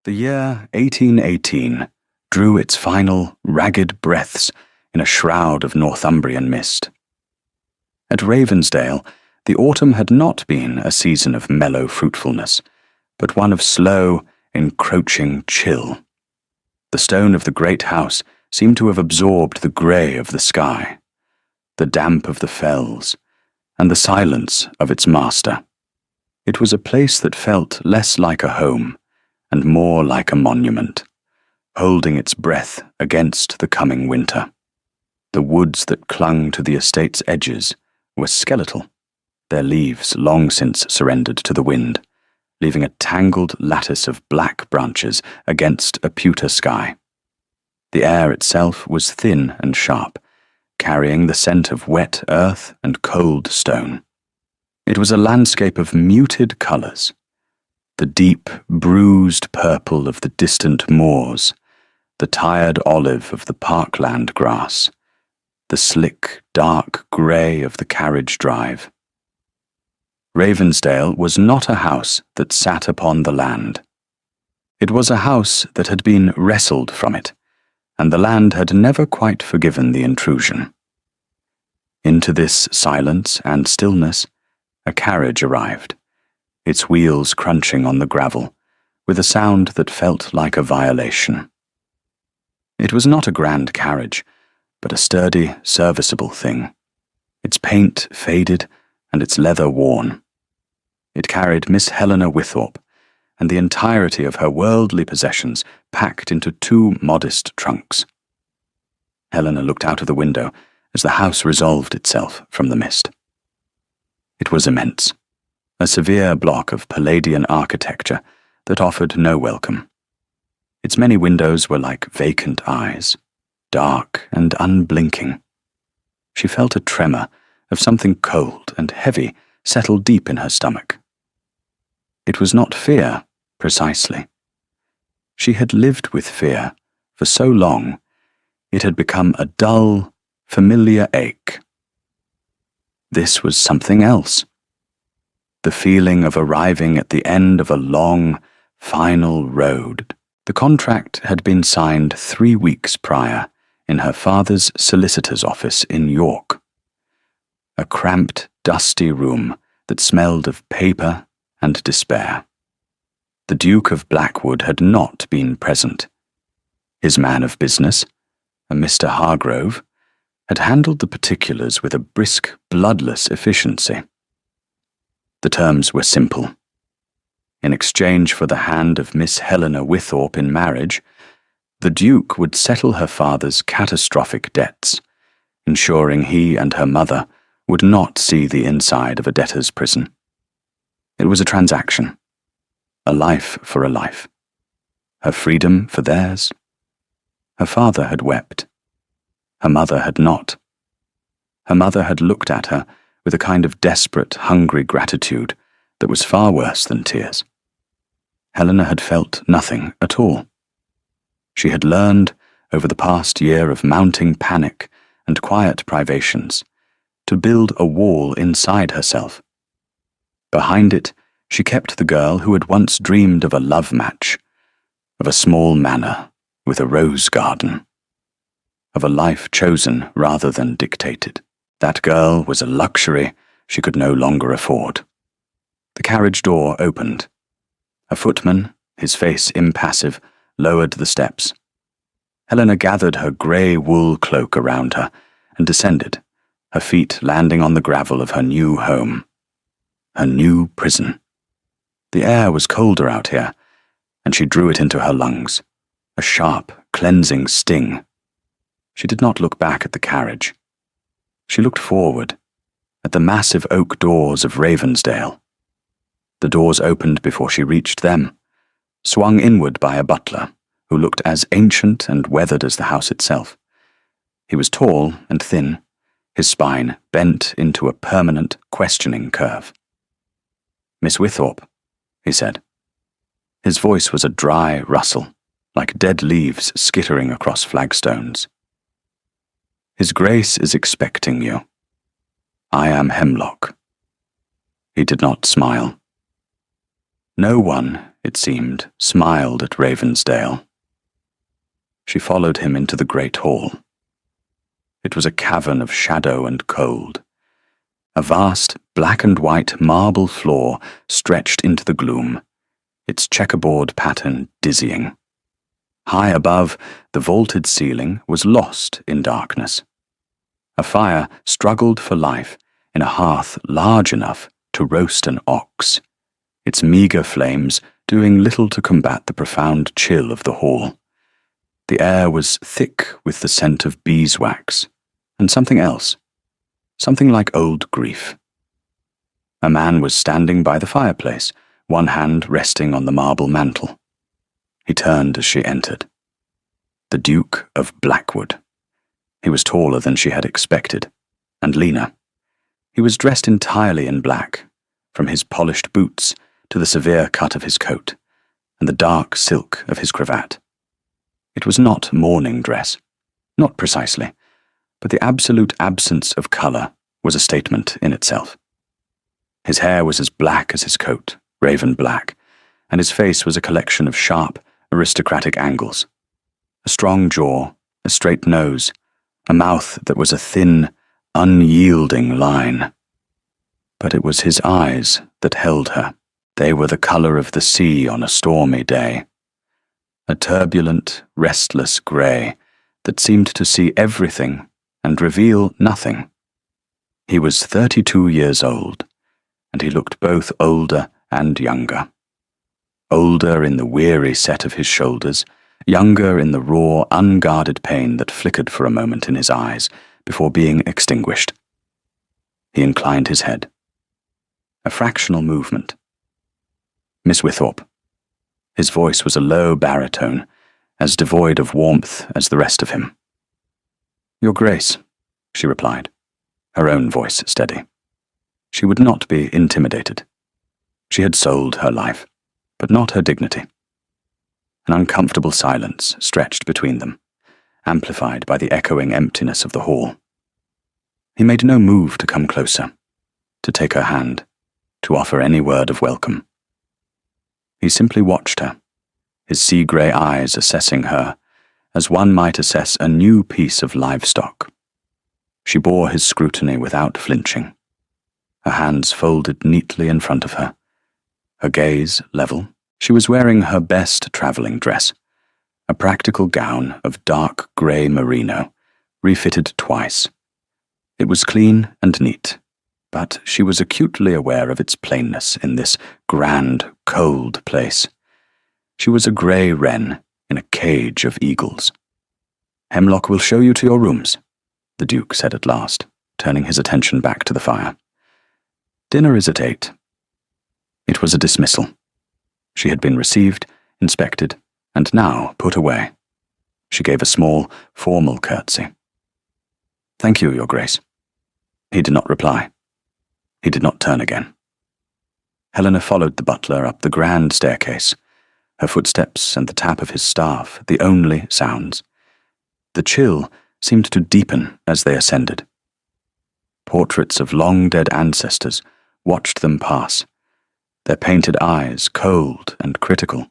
The year 1818 drew its final, ragged breaths in a shroud of Northumbrian mist. At Ravensdale, the autumn had not been a season of mellow fruitfulness, but one of slow, encroaching chill. The stone of the great house seemed to have absorbed the grey of the sky, the damp of the fells, and the silence of its master. It was a place that felt less like a home and more like a monument, holding its breath against the coming winter. The woods that clung to the estate's edges were skeletal, their leaves long since surrendered to the wind, leaving a tangled lattice of black branches against a pewter sky. The air itself was thin and sharp, carrying the scent of wet earth and cold stone. It was a landscape of muted colours, the deep, bruised purple of the distant moors, the tired olive of the parkland grass, the slick, dark grey of the carriage drive. Ravensdale was not a house that sat upon the land. It was a house that had been wrestled from it, and the land had never quite forgiven the intrusion. Into this silence and stillness, a carriage arrived, its wheels crunching on the gravel, with a sound that felt like a violation. It was not a grand carriage, but a sturdy, serviceable thing, its paint faded and its leather worn. It carried Miss Helena Witthorpe, and the entirety of her worldly possessions packed into two modest trunks. Helena looked out of the window as the house resolved itself from the mist. It was immense, a severe block of Palladian architecture that offered no welcome. Its many windows were like vacant eyes, dark and unblinking. She felt a tremor of something cold and heavy settle deep in her stomach. It was not fear, precisely. She had lived with fear for so long, it had become a dull, familiar ache. This was something else. The feeling of arriving at the end of a long, final road. The contract had been signed 3 weeks prior in her father's solicitor's office in York. A cramped, dusty room that smelled of paper and despair. The Duke of Blackwood had not been present. His man of business, a Mr. Hargrove, had handled the particulars with a brisk, bloodless efficiency. The terms were simple. In exchange for the hand of Miss Helena Witthorpe in marriage, the Duke would settle her father's catastrophic debts, ensuring he and her mother would not see the inside of a debtor's prison. It was a transaction, a life for a life, her freedom for theirs. Her father had wept. Her mother had not. Her mother had looked at her with a kind of desperate, hungry gratitude that was far worse than tears. Helena had felt nothing at all. She had learned, over the past year of mounting panic and quiet privations, to build a wall inside herself. Behind it, she kept the girl who had once dreamed of a love match, of a small manor with a rose garden, of a life chosen rather than dictated. That girl was a luxury she could no longer afford. The carriage door opened. A footman, his face impassive, lowered the steps. Helena gathered her grey wool cloak around her and descended, her feet landing on the gravel of her new home. Her new prison. The air was colder out here, and she drew it into her lungs, a sharp, cleansing sting. She did not look back at the carriage. She looked forward, at the massive oak doors of Ravensdale. The doors opened before she reached them, swung inward by a butler who looked as ancient and weathered as the house itself. He was tall and thin, his spine bent into a permanent, questioning curve. "Miss Witthorpe," he said. His voice was a dry rustle, like dead leaves skittering across flagstones. "His Grace is expecting you. I am Hemlock." He did not smile. No one, it seemed, smiled at Ravensdale. She followed him into the great hall. It was a cavern of shadow and cold. A vast black and white marble floor stretched into the gloom, its checkerboard pattern dizzying. High above, the vaulted ceiling was lost in darkness. A fire struggled for life in a hearth large enough to roast an ox, its meagre flames doing little to combat the profound chill of the hall. The air was thick with the scent of beeswax, and something else, something like old grief. A man was standing by the fireplace, one hand resting on the marble mantel. He turned as she entered. The Duke of Blackwood. He was taller than she had expected, and leaner. He was dressed entirely in black, from his polished boots to the severe cut of his coat, and the dark silk of his cravat. It was not mourning dress, not precisely, but the absolute absence of colour was a statement in itself. His hair was as black as his coat, raven black, and his face was a collection of sharp, aristocratic angles. A strong jaw, a straight nose, a mouth that was a thin, unyielding line. But it was his eyes that held her. They were the colour of the sea on a stormy day. A turbulent, restless grey that seemed to see everything and reveal nothing. He was 32 years old, and he looked both older and younger. Older in the weary set of his shoulders, younger in the raw, unguarded pain that flickered for a moment in his eyes before being extinguished. He inclined his head. A fractional movement. Miss Witthorpe. His voice was a low baritone, as devoid of warmth as the rest of him. Your Grace, she replied, her own voice steady. She would not be intimidated. She had sold her life, but not her dignity. An uncomfortable silence stretched between them, amplified by the echoing emptiness of the hall. He made no move to come closer, to take her hand, to offer any word of welcome. He simply watched her, his sea-grey eyes assessing her, as one might assess a new piece of livestock. She bore his scrutiny without flinching, her hands folded neatly in front of her, her gaze level. She was wearing her best travelling dress, a practical gown of dark grey merino, refitted twice. It was clean and neat, but she was acutely aware of its plainness in this grand, cold place. She was a grey wren in a cage of eagles. Hemlock will show you to your rooms, the Duke said at last, turning his attention back to the fire. Dinner is at 8. It was a dismissal. She had been received, inspected, and now put away. She gave a small, formal curtsy. Thank you, Your Grace. He did not reply. He did not turn again. Helena followed the butler up the grand staircase, her footsteps and the tap of his staff the only sounds. The chill seemed to deepen as they ascended. Portraits of long-dead ancestors watched them pass, their painted eyes cold and critical.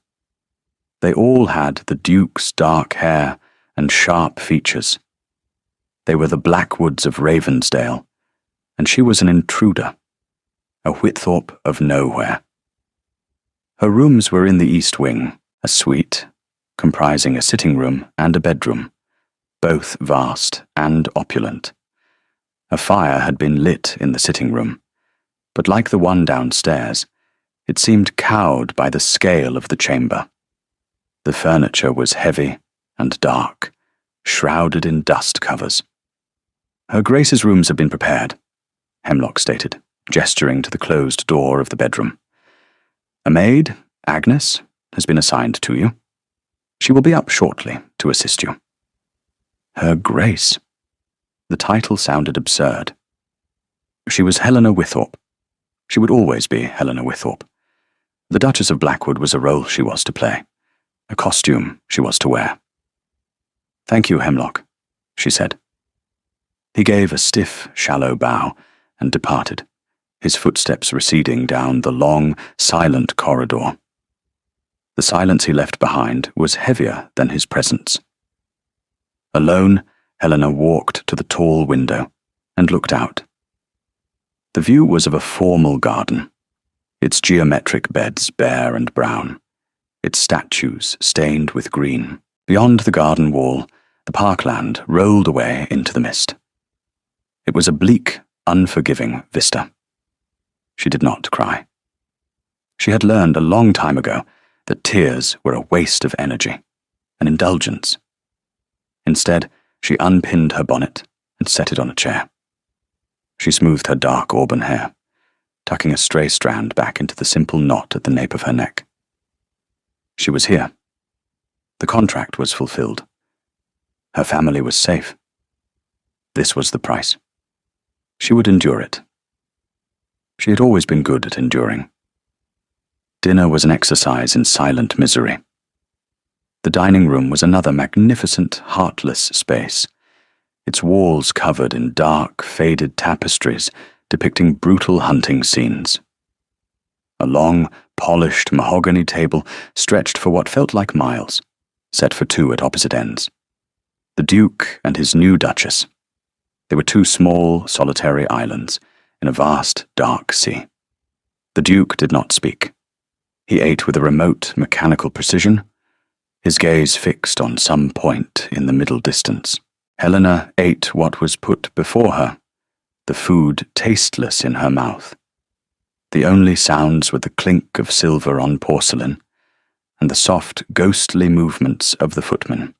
They all had the Duke's dark hair and sharp features. They were the Blackwoods of Ravensdale, and she was an intruder, a Whitthorpe of nowhere. Her rooms were in the east wing, a suite, comprising a sitting room and a bedroom, both vast and opulent. A fire had been lit in the sitting room, but like the one downstairs, it seemed cowed by the scale of the chamber. The furniture was heavy and dark, shrouded in dust covers. Her Grace's rooms have been prepared, Hemlock stated, gesturing to the closed door of the bedroom. A maid, Agnes, has been assigned to you. She will be up shortly to assist you. Her Grace. The title sounded absurd. She was Helena Witthorpe. She would always be Helena Witthorpe. The Duchess of Blackwood was a role she was to play, a costume she was to wear. Thank you, Hemlock, she said. He gave a stiff, shallow bow and departed, his footsteps receding down the long, silent corridor. The silence he left behind was heavier than his presence. Alone, Helena walked to the tall window and looked out. The view was of a formal garden, its geometric beds bare and brown, its statues stained with green. Beyond the garden wall, the parkland rolled away into the mist. It was a bleak, unforgiving vista. She did not cry. She had learned a long time ago that tears were a waste of energy, an indulgence. Instead, she unpinned her bonnet and set it on a chair. She smoothed her dark auburn hair, tucking a stray strand back into the simple knot at the nape of her neck. She was here. The contract was fulfilled. Her family was safe. This was the price. She would endure it. She had always been good at enduring. Dinner was an exercise in silent misery. The dining room was another magnificent, heartless space, its walls covered in dark, faded tapestries depicting brutal hunting scenes. A long, polished mahogany table stretched for what felt like miles, set for two at opposite ends. The Duke and his new Duchess. They were two small, solitary islands in a vast, dark sea. The Duke did not speak. He ate with a remote, mechanical precision, his gaze fixed on some point in the middle distance. Helena ate what was put before her, the food tasteless in her mouth. The only sounds were the clink of silver on porcelain and the soft, ghostly movements of the footman.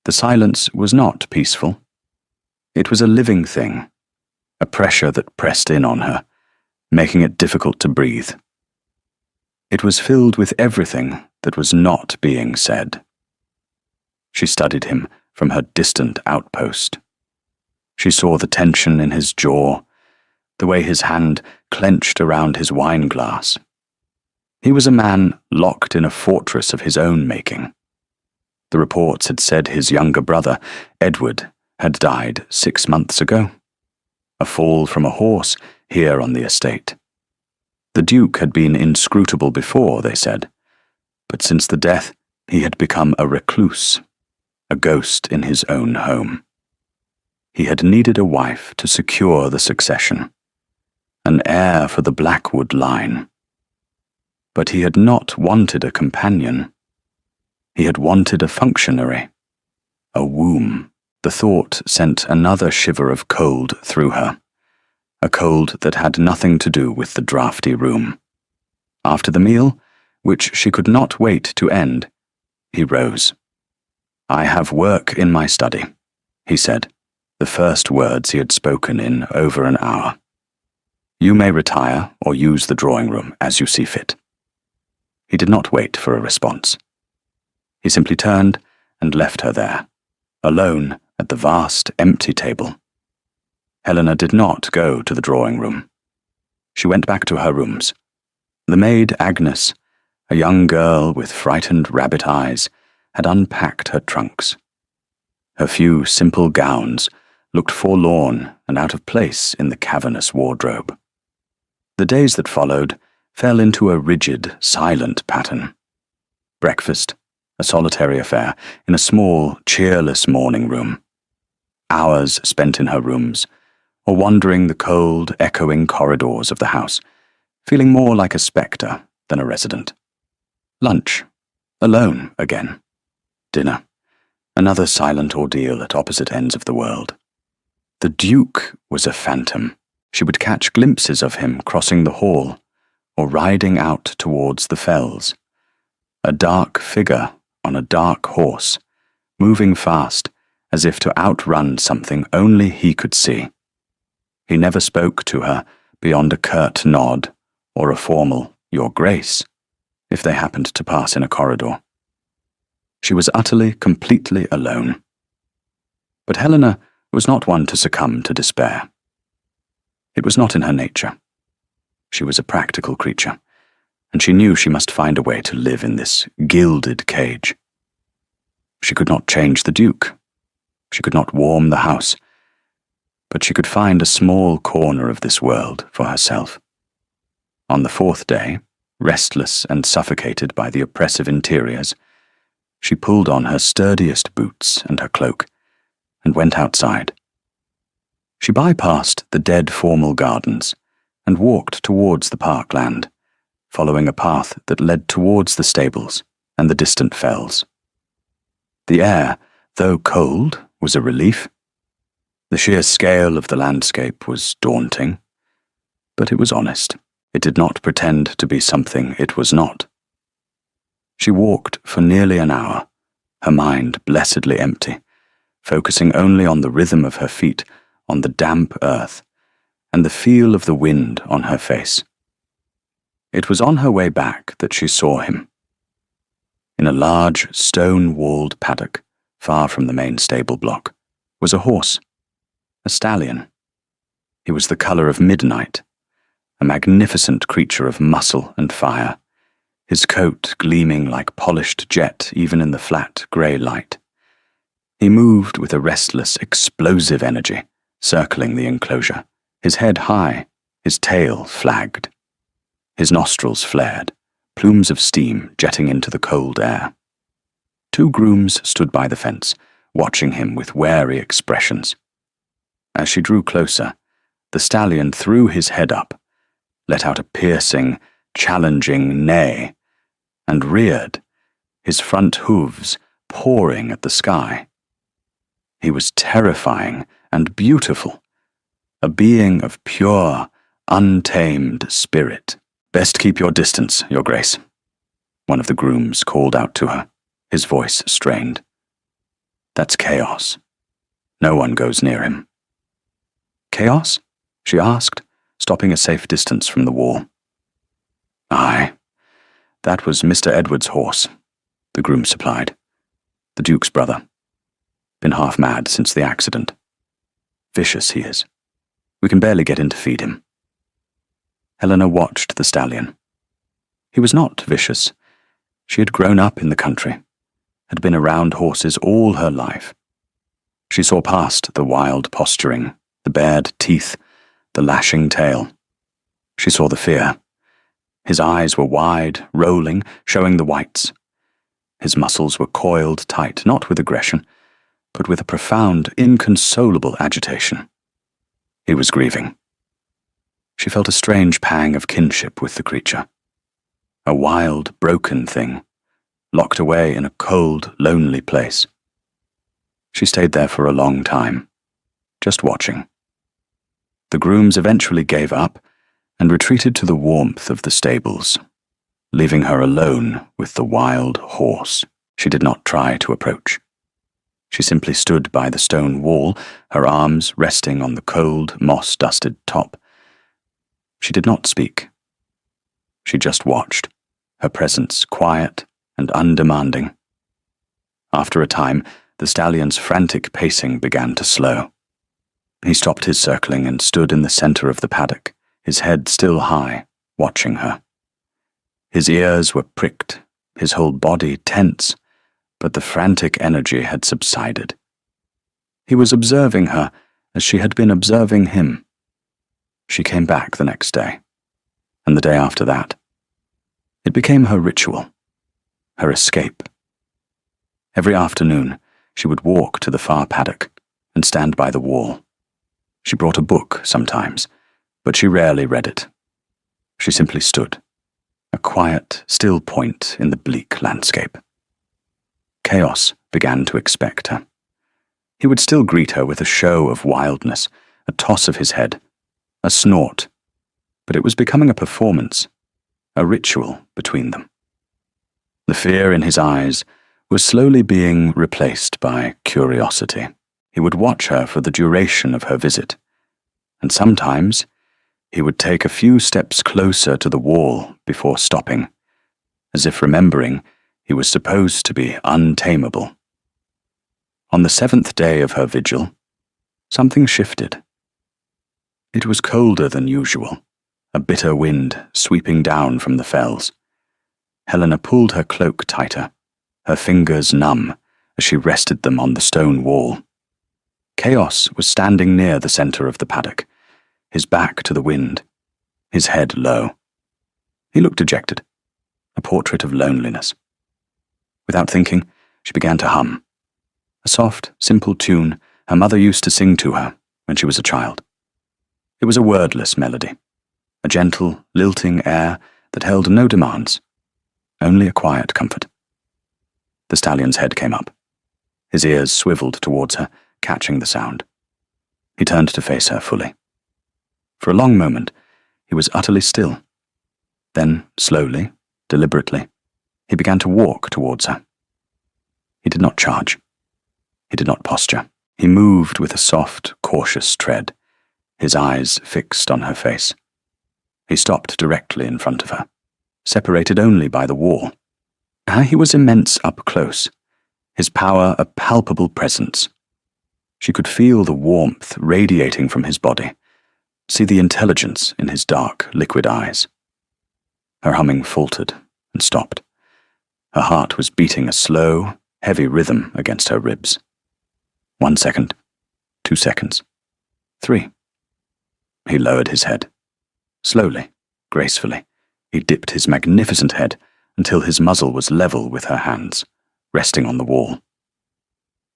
The silence was not peaceful. It was a living thing, a pressure that pressed in on her, making it difficult to breathe. It was filled with everything that was not being said. She studied him from her distant outpost. She saw the tension in his jaw, the way his hand clenched around his wine glass. He was a man locked in a fortress of his own making. The reports had said his younger brother, Edward, had died 6 months ago. A fall from a horse here on the estate. The Duke had been inscrutable before, they said, but since the death he had become a recluse, a ghost in his own home. He had needed a wife to secure the succession, an heir for the Blackwood line. But he had not wanted a companion. He had wanted a functionary, a womb. The thought sent another shiver of cold through her, a cold that had nothing to do with the draughty room. After the meal, which she could not wait to end, he rose. "I have work in my study," he said, the first words he had spoken in over an hour. "You may retire or use the drawing room as you see fit." He did not wait for a response. He simply turned and left her there, alone at the vast, empty table. Helena did not go to the drawing room. She went back to her rooms. The maid Agnes, a young girl with frightened rabbit eyes, had unpacked her trunks. Her few simple gowns looked forlorn and out of place in the cavernous wardrobe. The days that followed fell into a rigid, silent pattern. Breakfast, a solitary affair in a small, cheerless morning room. Hours spent in her rooms, or wandering the cold, echoing corridors of the house, feeling more like a spectre than a resident. Lunch, alone again. Dinner, another silent ordeal at opposite ends of the world. The Duke was a phantom. She would catch glimpses of him crossing the hall, or riding out towards the fells. A dark figure on a dark horse, moving fast, as if to outrun something only he could see. He never spoke to her beyond a curt nod or a formal "Your Grace," if they happened to pass in a corridor. She was utterly, completely alone. But Helena was not one to succumb to despair. It was not in her nature. She was a practical creature, and she knew she must find a way to live in this gilded cage. She could not change the Duke. She could not warm the house, but she could find a small corner of this world for herself. On the 4th day, Restless and suffocated by the oppressive interiors, she pulled on her sturdiest boots and her cloak, and went outside. She bypassed the dead formal gardens and walked towards the parkland, following a path that led towards the stables and the distant fells. The air, though cold, was a relief. The sheer scale of the landscape was daunting, but it was honest. It did not pretend to be something it was not. She walked for nearly an hour, her mind blessedly empty, focusing only on the rhythm of her feet on the damp earth and the feel of the wind on her face. It was on her way back that she saw him. In a large, stone-walled paddock, far from the main stable block, was a horse, a stallion. He was the colour of midnight, a magnificent creature of muscle and fire, his coat gleaming like polished jet even in the flat grey light. He moved with a restless, explosive energy, circling the enclosure, his head high, his tail flagged. His nostrils flared, plumes of steam jetting into the cold air. 2 grooms stood by the fence, watching him with wary expressions. As she drew closer, the stallion threw his head up, let out a piercing, challenging neigh, and reared, his front hooves pawing at the sky. He was terrifying and beautiful, a being of pure, untamed spirit. "Best keep your distance, Your Grace," one of the grooms called out to her, his voice strained. "That's Chaos. No one goes near him." "Chaos?" she asked, stopping a safe distance from the wall. "Aye, that was Mr. Edward's horse," the groom supplied. "The Duke's brother. Been half mad since the accident. Vicious he is. We can barely get in to feed him." Helena watched the stallion. He was not vicious. She had grown up in the country, had been around horses all her life. She saw past the wild posturing, the bared teeth, the lashing tail. She saw the fear. His eyes were wide, rolling, showing the whites. His muscles were coiled tight, not with aggression, but with a profound, inconsolable agitation. He was grieving. She felt a strange pang of kinship with the creature. A wild, broken thing, locked away in a cold, lonely place. She stayed there for a long time, just watching. The grooms eventually gave up and retreated to the warmth of the stables, leaving her alone with the wild horse she did not try to approach. She simply stood by the stone wall, her arms resting on the cold, moss-dusted top. She did not speak. She just watched, her presence quiet and undemanding. After a time, the stallion's frantic pacing began to slow. He stopped his circling and stood in the center of the paddock, his head still high, watching her. His ears were pricked, his whole body tense, but the frantic energy had subsided. He was observing her as she had been observing him. She came back the next day, and the day after that. It became her ritual, her escape. Every afternoon, she would walk to the far paddock and stand by the wall. She brought a book sometimes, but she rarely read it. She simply stood, a quiet, still point in the bleak landscape. Chaos began to expect her. He would still greet her with a show of wildness, a toss of his head, a snort, but it was becoming a performance, a ritual between them. The fear in his eyes was slowly being replaced by curiosity. He would watch her for the duration of her visit, and sometimes he would take a few steps closer to the wall before stopping, as if remembering he was supposed to be untamable. On the 7th day of her vigil, something shifted. It was colder than usual, a bitter wind sweeping down from the fells. Helena pulled her cloak tighter, her fingers numb as she rested them on the stone wall. Chaos was standing near the center of the paddock, his back to the wind, his head low. He looked dejected, a portrait of loneliness. Without thinking, she began to hum. A soft, simple tune her mother used to sing to her when she was a child. It was a wordless melody, a gentle, lilting air that held no demands, only a quiet comfort. The stallion's head came up. His ears swiveled towards her, catching the sound. He turned to face her fully. For a long moment, he was utterly still. Then, slowly, deliberately, he began to walk towards her. He did not charge. He did not posture. He moved with a soft, cautious tread, his eyes fixed on her face. He stopped directly in front of her, separated only by the wall. He was immense up close, his power a palpable presence. She could feel the warmth radiating from his body, see the intelligence in his dark, liquid eyes. Her humming faltered and stopped. Her heart was beating a slow, heavy rhythm against her ribs. 1 second, 2 seconds, 3. He lowered his head. Slowly, gracefully, he dipped his magnificent head until his muzzle was level with her hands, resting on the wall.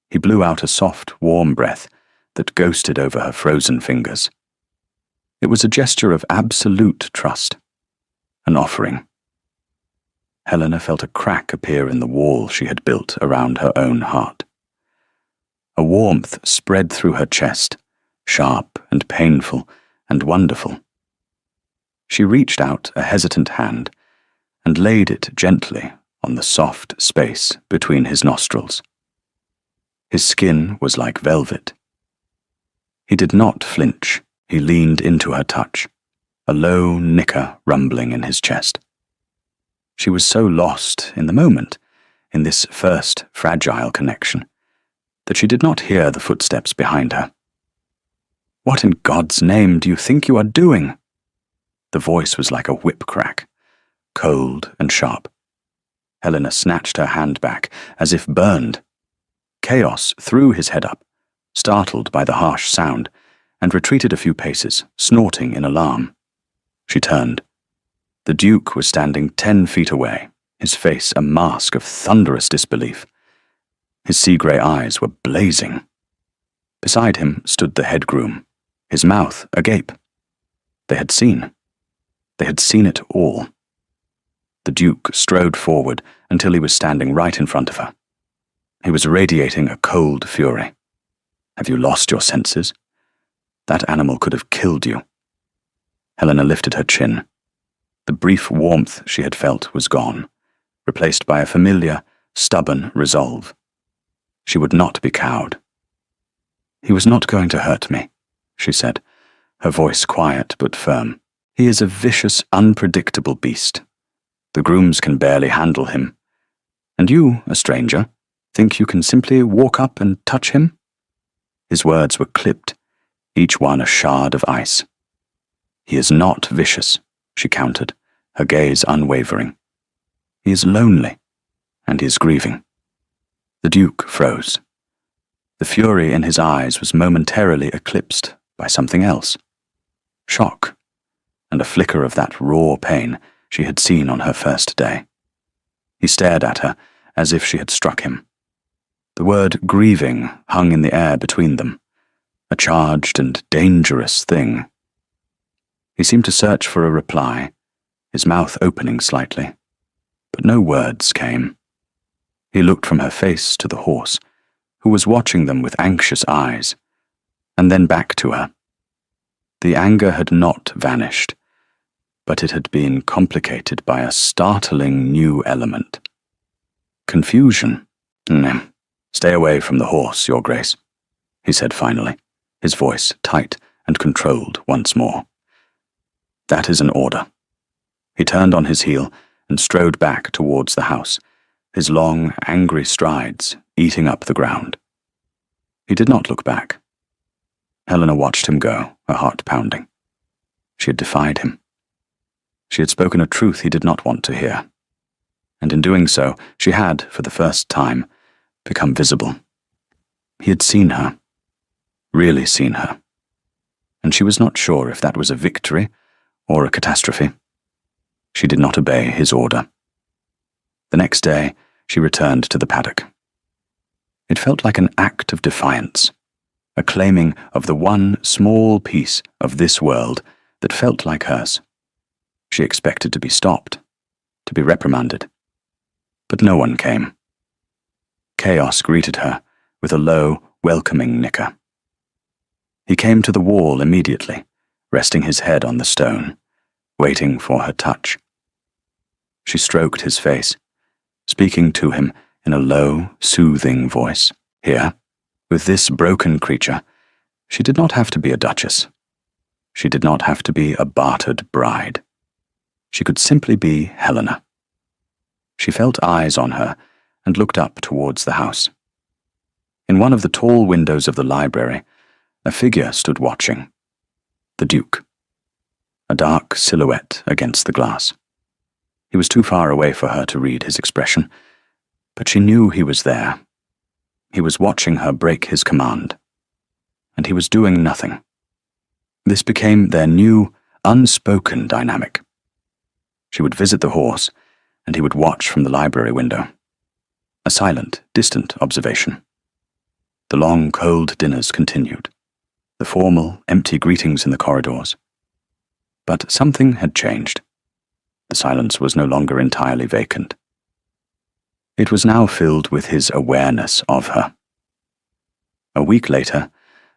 He blew out a soft, warm breath that ghosted over her frozen fingers. It was a gesture of absolute trust, an offering. Helena felt a crack appear in the wall she had built around her own heart. A warmth spread through her chest, sharp and painful and wonderful. She reached out a hesitant hand and laid it gently on the soft space between his nostrils. His skin was like velvet. He did not flinch. He leaned into her touch, a low nicker rumbling in his chest. She was so lost in the moment, in this first fragile connection, that she did not hear the footsteps behind her. "What in God's name do you think you are doing?" The voice was like a whip crack, cold and sharp. Helena snatched her hand back, as if burned. Chaos threw his head up, startled by the harsh sound, and retreated a few paces, snorting in alarm. She turned. The Duke was standing 10 feet away, his face a mask of thunderous disbelief. His sea-grey eyes were blazing. Beside him stood the head groom, his mouth agape. They had seen. They had seen it all. The Duke strode forward until he was standing right in front of her. He was radiating a cold fury. "Have you lost your senses? That animal could have killed you." Helena lifted her chin. The brief warmth she had felt was gone, replaced by a familiar, stubborn resolve. She would not be cowed. "He was not going to hurt me," she said, her voice quiet but firm. "He is a vicious, unpredictable beast. The grooms can barely handle him. And you, a stranger, think you can simply walk up and touch him?" His words were clipped, each one a shard of ice. "He is not vicious," she countered, her gaze unwavering. "He is lonely, and he is grieving." The Duke froze. The fury in his eyes was momentarily eclipsed by something else. Shock, and a flicker of that raw pain she had seen on her first day. He stared at her as if she had struck him. The word grieving hung in the air between them, a charged and dangerous thing. He seemed to search for a reply, his mouth opening slightly, but no words came. He looked from her face to the horse, who was watching them with anxious eyes, and then back to her. The anger had not vanished, but it had been complicated by a startling new element. Confusion. "Stay away from the horse, Your Grace," he said finally, his voice tight and controlled once more. "That is an order." He turned on his heel and strode back towards the house, his long, angry strides eating up the ground. He did not look back. Helena watched him go, her heart pounding. She had defied him. She had spoken a truth he did not want to hear. And in doing so, she had, for the first time, become visible. He had seen her, really seen her, and she was not sure if that was a victory or a catastrophe. She did not obey his order. The next day, she returned to the paddock. It felt like an act of defiance, a claiming of the one small piece of this world that felt like hers. She expected to be stopped, to be reprimanded. But no one came. Chaos greeted her with a low, welcoming nicker. He came to the wall immediately, resting his head on the stone, waiting for her touch. She stroked his face, speaking to him in a low, soothing voice. Here, with this broken creature, she did not have to be a duchess. She did not have to be a bartered bride. She could simply be Helena. She felt eyes on her and looked up towards the house. In one of the tall windows of the library, a figure stood watching. The Duke. A dark silhouette against the glass. He was too far away for her to read his expression, but she knew he was there. He was watching her break his command, and he was doing nothing. This became their new, unspoken dynamic. She would visit the horse, and he would watch from the library window. A silent, distant observation. The long, cold dinners continued, the formal, empty greetings in the corridors. But something had changed. The silence was no longer entirely vacant. It was now filled with his awareness of her. A week later,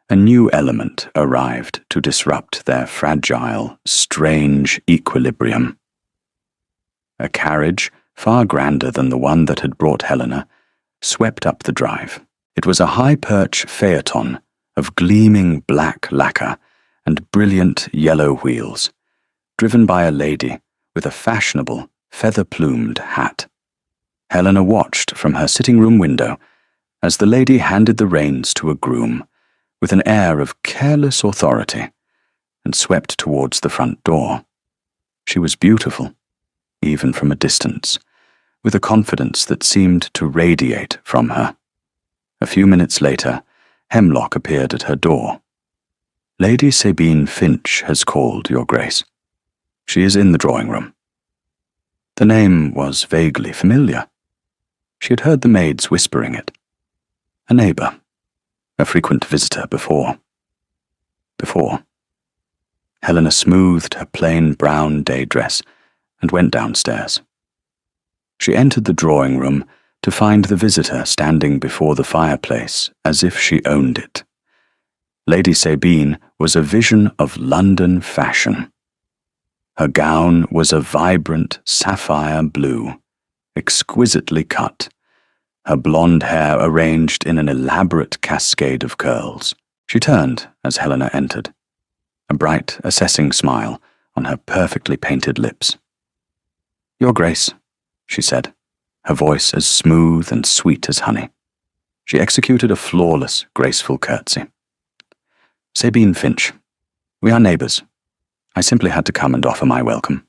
a new element arrived to disrupt their fragile, strange equilibrium. A carriage, far grander than the one that had brought Helena, swept up the drive. It was a high-perch phaeton of gleaming black lacquer and brilliant yellow wheels, driven by a lady with a fashionable, feather-plumed hat. Helena watched from her sitting-room window as the lady handed the reins to a groom with an air of careless authority and swept towards the front door. She was beautiful, even from a distance, with a confidence that seemed to radiate from her. A few minutes later, Hemlock appeared at her door. "Lady Sabine Finch has called, Your Grace. She is in the drawing-room." The name was vaguely familiar. She had heard the maids whispering it. A neighbour, a frequent visitor before. Helena smoothed her plain brown day dress and went downstairs. She entered the drawing-room to find the visitor standing before the fireplace as if she owned it. Lady Sabine was a vision of London fashion. Her gown was a vibrant sapphire blue, exquisitely cut, her blonde hair arranged in an elaborate cascade of curls. She turned as Helena entered, a bright, assessing smile on her perfectly painted lips. "Your Grace," she said, her voice as smooth and sweet as honey. She executed a flawless, graceful curtsy. "Sabine Finch, we are neighbours. I simply had to come and offer my welcome.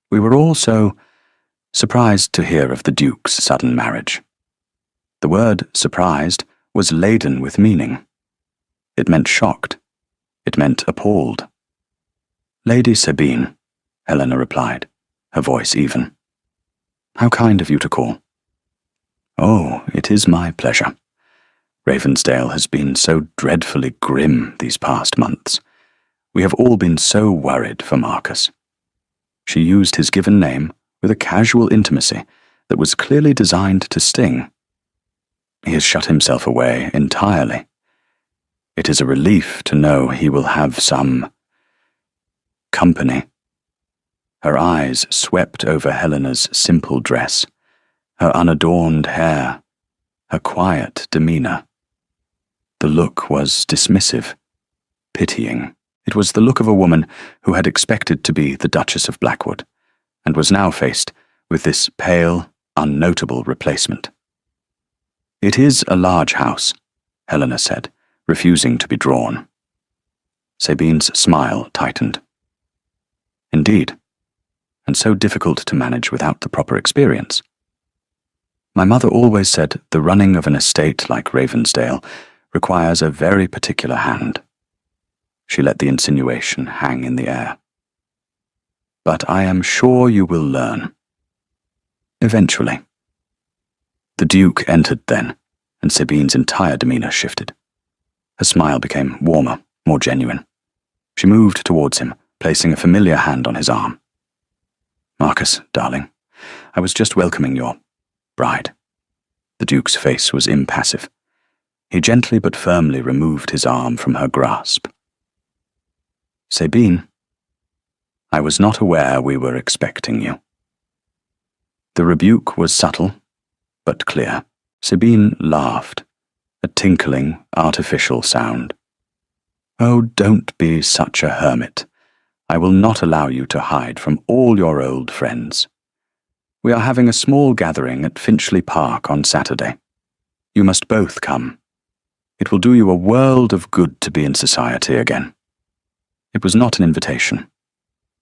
We were all so surprised to hear of the Duke's sudden marriage." The word surprised was laden with meaning. It meant shocked. It meant appalled. "Lady Sabine," Helena replied, her voice even. "How kind of you to call." "Oh, it is my pleasure. Ravensdale has been so dreadfully grim these past months. We have all been so worried for Marcus." She used his given name with a casual intimacy that was clearly designed to sting. "He has shut himself away entirely. It is a relief to know he will have some company." Her eyes swept over Helena's simple dress, her unadorned hair, her quiet demeanour. The look was dismissive, pitying. It was the look of a woman who had expected to be the Duchess of Blackwood, and was now faced with this pale, unnotable replacement. "It is a large house," Helena said, refusing to be drawn. Sabine's smile tightened. "Indeed, and so difficult to manage without the proper experience. My mother always said the running of an estate like Ravensdale requires a very particular hand." She let the insinuation hang in the air. "But I am sure you will learn." Eventually. The Duke entered then, and Sabine's entire demeanour shifted. Her smile became warmer, more genuine. She moved towards him, placing a familiar hand on his arm. "Marcus, darling, I was just welcoming your bride." The Duke's face was impassive. He gently but firmly removed his arm from her grasp. "Sabine, I was not aware we were expecting you." The rebuke was subtle, but clear. Sabine laughed, a tinkling, artificial sound. "Oh, don't be such a hermit. I will not allow you to hide from all your old friends. We are having a small gathering at Finchley Park on Saturday. You must both come. It will do you a world of good to be in society again." It was not an invitation.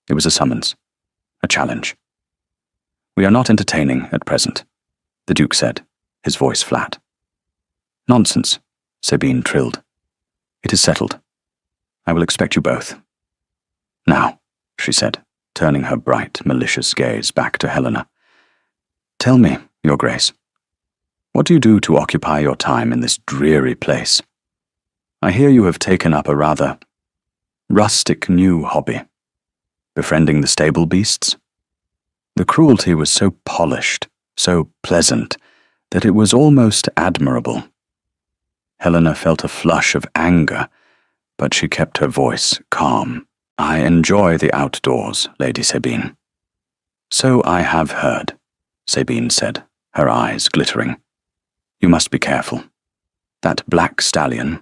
It was a summons, a challenge. "We are not entertaining at present," the Duke said, his voice flat. "Nonsense," Sabine trilled. "It is settled. I will expect you both. Now," she said, turning her bright, malicious gaze back to Helena. "Tell me, Your Grace, what do you do to occupy your time in this dreary place? I hear you have taken up a rather rustic new hobby, befriending the stable beasts." The cruelty was so polished, so pleasant, that it was almost admirable. Helena felt a flush of anger, but she kept her voice calm. "I enjoy the outdoors, Lady Sabine." "So I have heard," Sabine said, her eyes glittering. "You must be careful. That black stallion,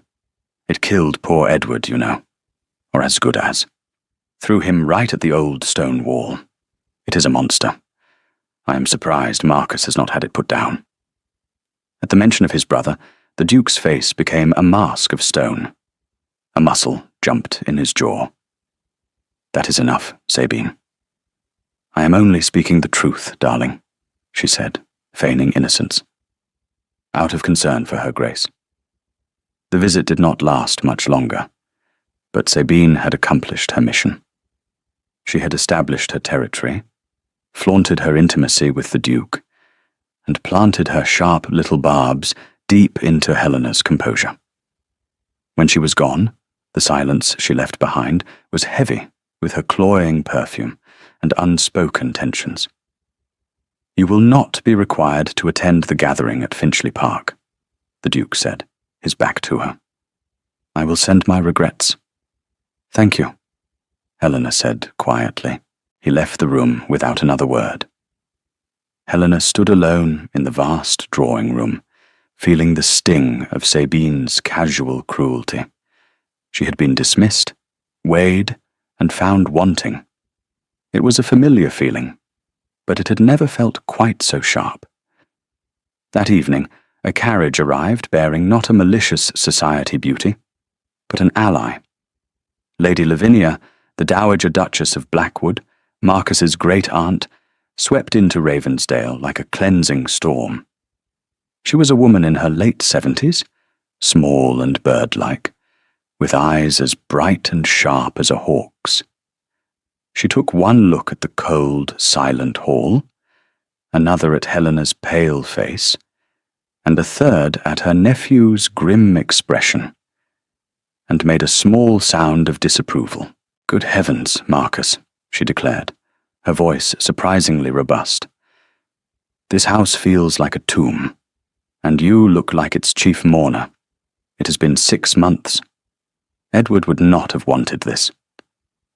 it killed poor Edward, you know, or as good as. Threw him right at the old stone wall. It is a monster. I am surprised Marcus has not had it put down." At the mention of his brother, the Duke's face became a mask of stone. A muscle jumped in his jaw. "That is enough, Sabine." "I am only speaking the truth, darling," she said, feigning innocence, out of concern for her Grace. The visit did not last much longer, but Sabine had accomplished her mission. She had established her territory, flaunted her intimacy with the Duke, and planted her sharp little barbs deep into Helena's composure. When she was gone, the silence she left behind was heavy with her cloying perfume and unspoken tensions. "You will not be required to attend the gathering at Finchley Park," the Duke said, his back to her. "I will send my regrets." "Thank you," Helena said quietly. He left the room without another word. Helena stood alone in the vast drawing room, feeling the sting of Sabine's casual cruelty. She had been dismissed, weighed, and found wanting. It was a familiar feeling, but it had never felt quite so sharp. That evening, a carriage arrived bearing not a malicious society beauty, but an ally. Lady Lavinia, the Dowager Duchess of Blackwood, Marcus's great-aunt, swept into Ravensdale like a cleansing storm. She was a woman in her late 70s, small and bird-like, with eyes as bright and sharp as a hawk's. She took one look at the cold, silent hall, another at Helena's pale face, and a third at her nephew's grim expression, and made a small sound of disapproval. "Good heavens, Marcus," she declared, her voice surprisingly robust. "This house feels like a tomb, and you look like its chief mourner. It has been 6 months. Edward would not have wanted this."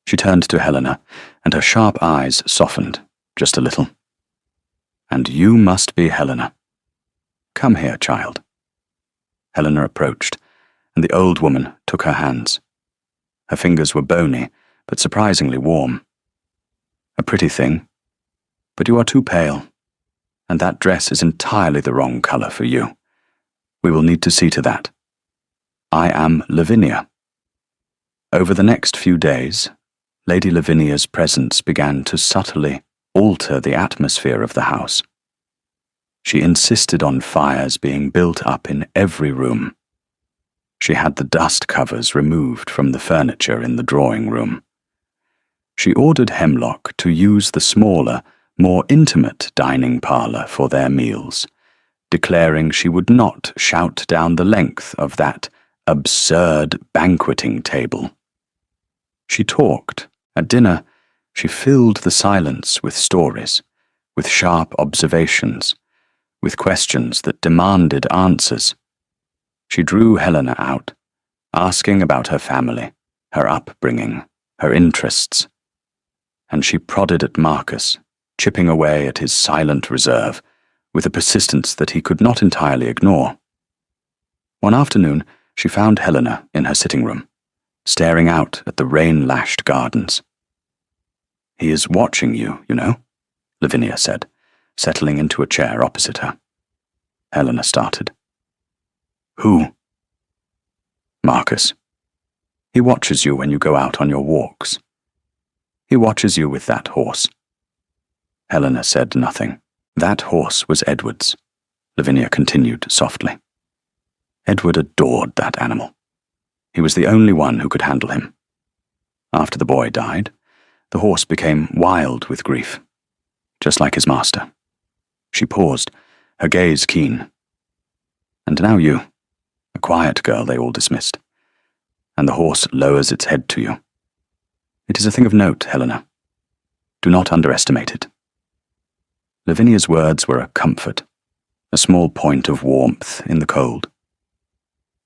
She turned to Helena, and her sharp eyes softened, just a little. "And you must be Helena. Come here, child." Helena approached, and the old woman took her hands. Her fingers were bony, but surprisingly warm. "A pretty thing, but you are too pale, and that dress is entirely the wrong color for you. We will need to see to that. I am Lavinia." Over the next few days, Lady Lavinia's presence began to subtly alter the atmosphere of the house. She insisted on fires being built up in every room. She had the dust covers removed from the furniture in the drawing room. She ordered Hemlock to use the smaller, more intimate dining parlour for their meals, declaring she would not shout down the length of that absurd banqueting table. She talked. At dinner, she filled the silence with stories, with sharp observations, with questions that demanded answers. She drew Helena out, asking about her family, her upbringing, her interests. And she prodded at Marcus, chipping away at his silent reserve, with a persistence that he could not entirely ignore. One afternoon, she found Helena in her sitting room, staring out at the rain-lashed gardens. "He is watching you, you know," Lavinia said, settling into a chair opposite her. Helena started. "Who?" "Marcus. He watches you when you go out on your walks. He watches you with that horse." Helena said nothing. "That horse was Edward's," Lavinia continued softly. "Edward adored that animal. He was the only one who could handle him. After the boy died, the horse became wild with grief, just like his master." She paused, her gaze keen. "And now you, a quiet girl they all dismissed, and the horse lowers its head to you. It is a thing of note, Helena. Do not underestimate it." Lavinia's words were a comfort, a small point of warmth in the cold.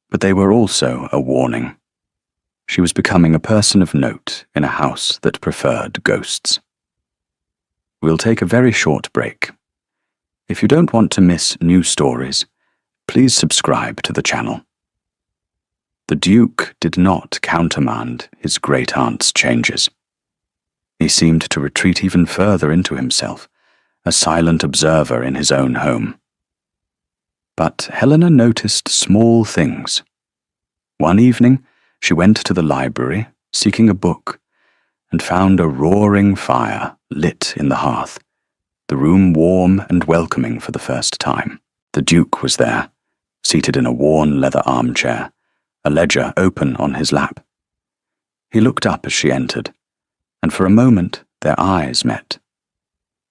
But they were also a warning. She was becoming a person of note in a house that preferred ghosts. "We'll take a very short break. If you don't want to miss new stories, please subscribe to the channel." The Duke did not countermand his great-aunt's changes. He seemed to retreat even further into himself, a silent observer in his own home. But Helena noticed small things. One evening, she went to the library, seeking a book, and found a roaring fire lit in the hearth, the room warm and welcoming for the first time. The Duke was there, seated in a worn leather armchair, a ledger open on his lap. He looked up as she entered, and for a moment their eyes met.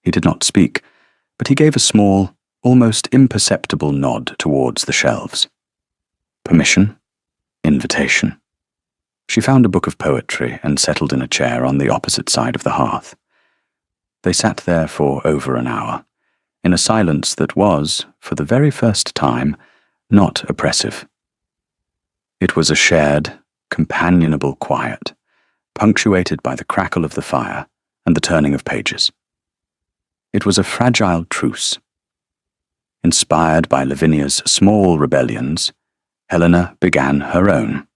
He did not speak, but he gave a small, almost imperceptible nod towards the shelves. Permission? Invitation. She found a book of poetry and settled in a chair on the opposite side of the hearth. They sat there for over an hour, in a silence that was, for the very first time, not oppressive. It was a shared, companionable quiet, punctuated by the crackle of the fire and the turning of pages. It was a fragile truce. Inspired by Lavinia's small rebellions, Helena began her own.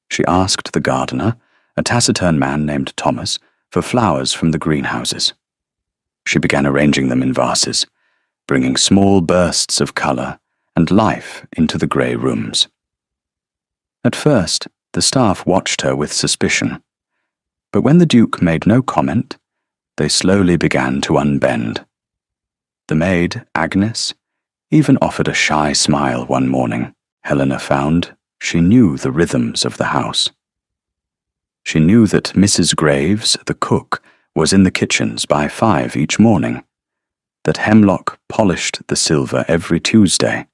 She asked the gardener, a taciturn man named Thomas, for flowers from the greenhouses. She began arranging them in vases, bringing small bursts of colour and life into the grey rooms. At first, the staff watched her with suspicion, but when the Duke made no comment, they slowly began to unbend. The maid, Agnes, even offered a shy smile one morning. Helena found she knew the rhythms of the house. She knew that Mrs. Graves, the cook, was in the kitchens by 5 each morning, that Hemlock polished the silver every Tuesday,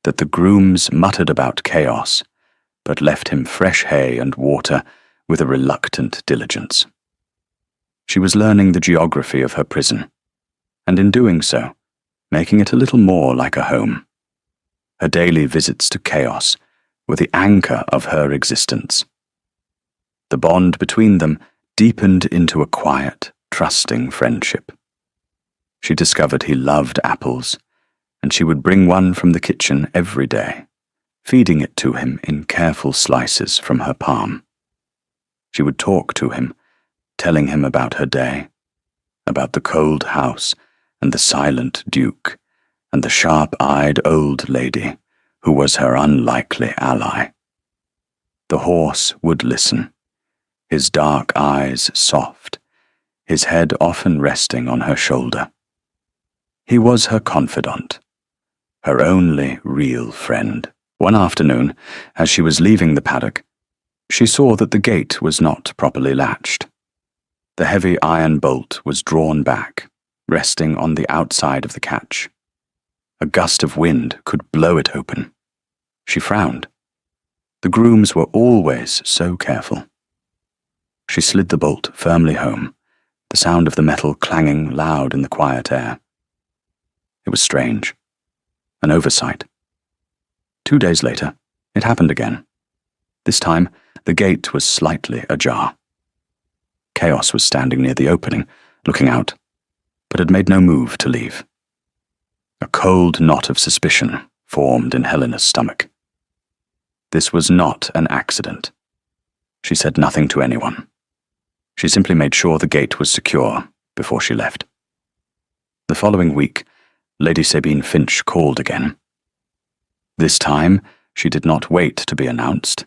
that the grooms muttered about chaos, but left him fresh hay and water with a reluctant diligence. She was learning the geography of her prison, and in doing so, making it a little more like a home. Her daily visits to chaos were the anchor of her existence. The bond between them deepened into a quiet, trusting friendship. She discovered he loved apples, and she would bring one from the kitchen every day, feeding it to him in careful slices from her palm. She would talk to him, telling him about her day, about the cold house and the silent Duke, and the sharp-eyed old lady who was her unlikely ally. The horse would listen, his dark eyes soft, his head often resting on her shoulder. He was her confidant, her only real friend. One afternoon, as she was leaving the paddock, she saw that the gate was not properly latched. The heavy iron bolt was drawn back, resting on the outside of the catch. A gust of wind could blow it open. She frowned. The grooms were always so careful. She slid the bolt firmly home, the sound of the metal clanging loud in the quiet air. It was strange. An oversight. 2 days later, it happened again. This time, the gate was slightly ajar. Chaos was standing near the opening, looking out, but had made no move to leave. A cold knot of suspicion formed in Helena's stomach. This was not an accident. She said nothing to anyone. She simply made sure the gate was secure before she left. The following week, Lady Sabine Finch called again. This time, she did not wait to be announced,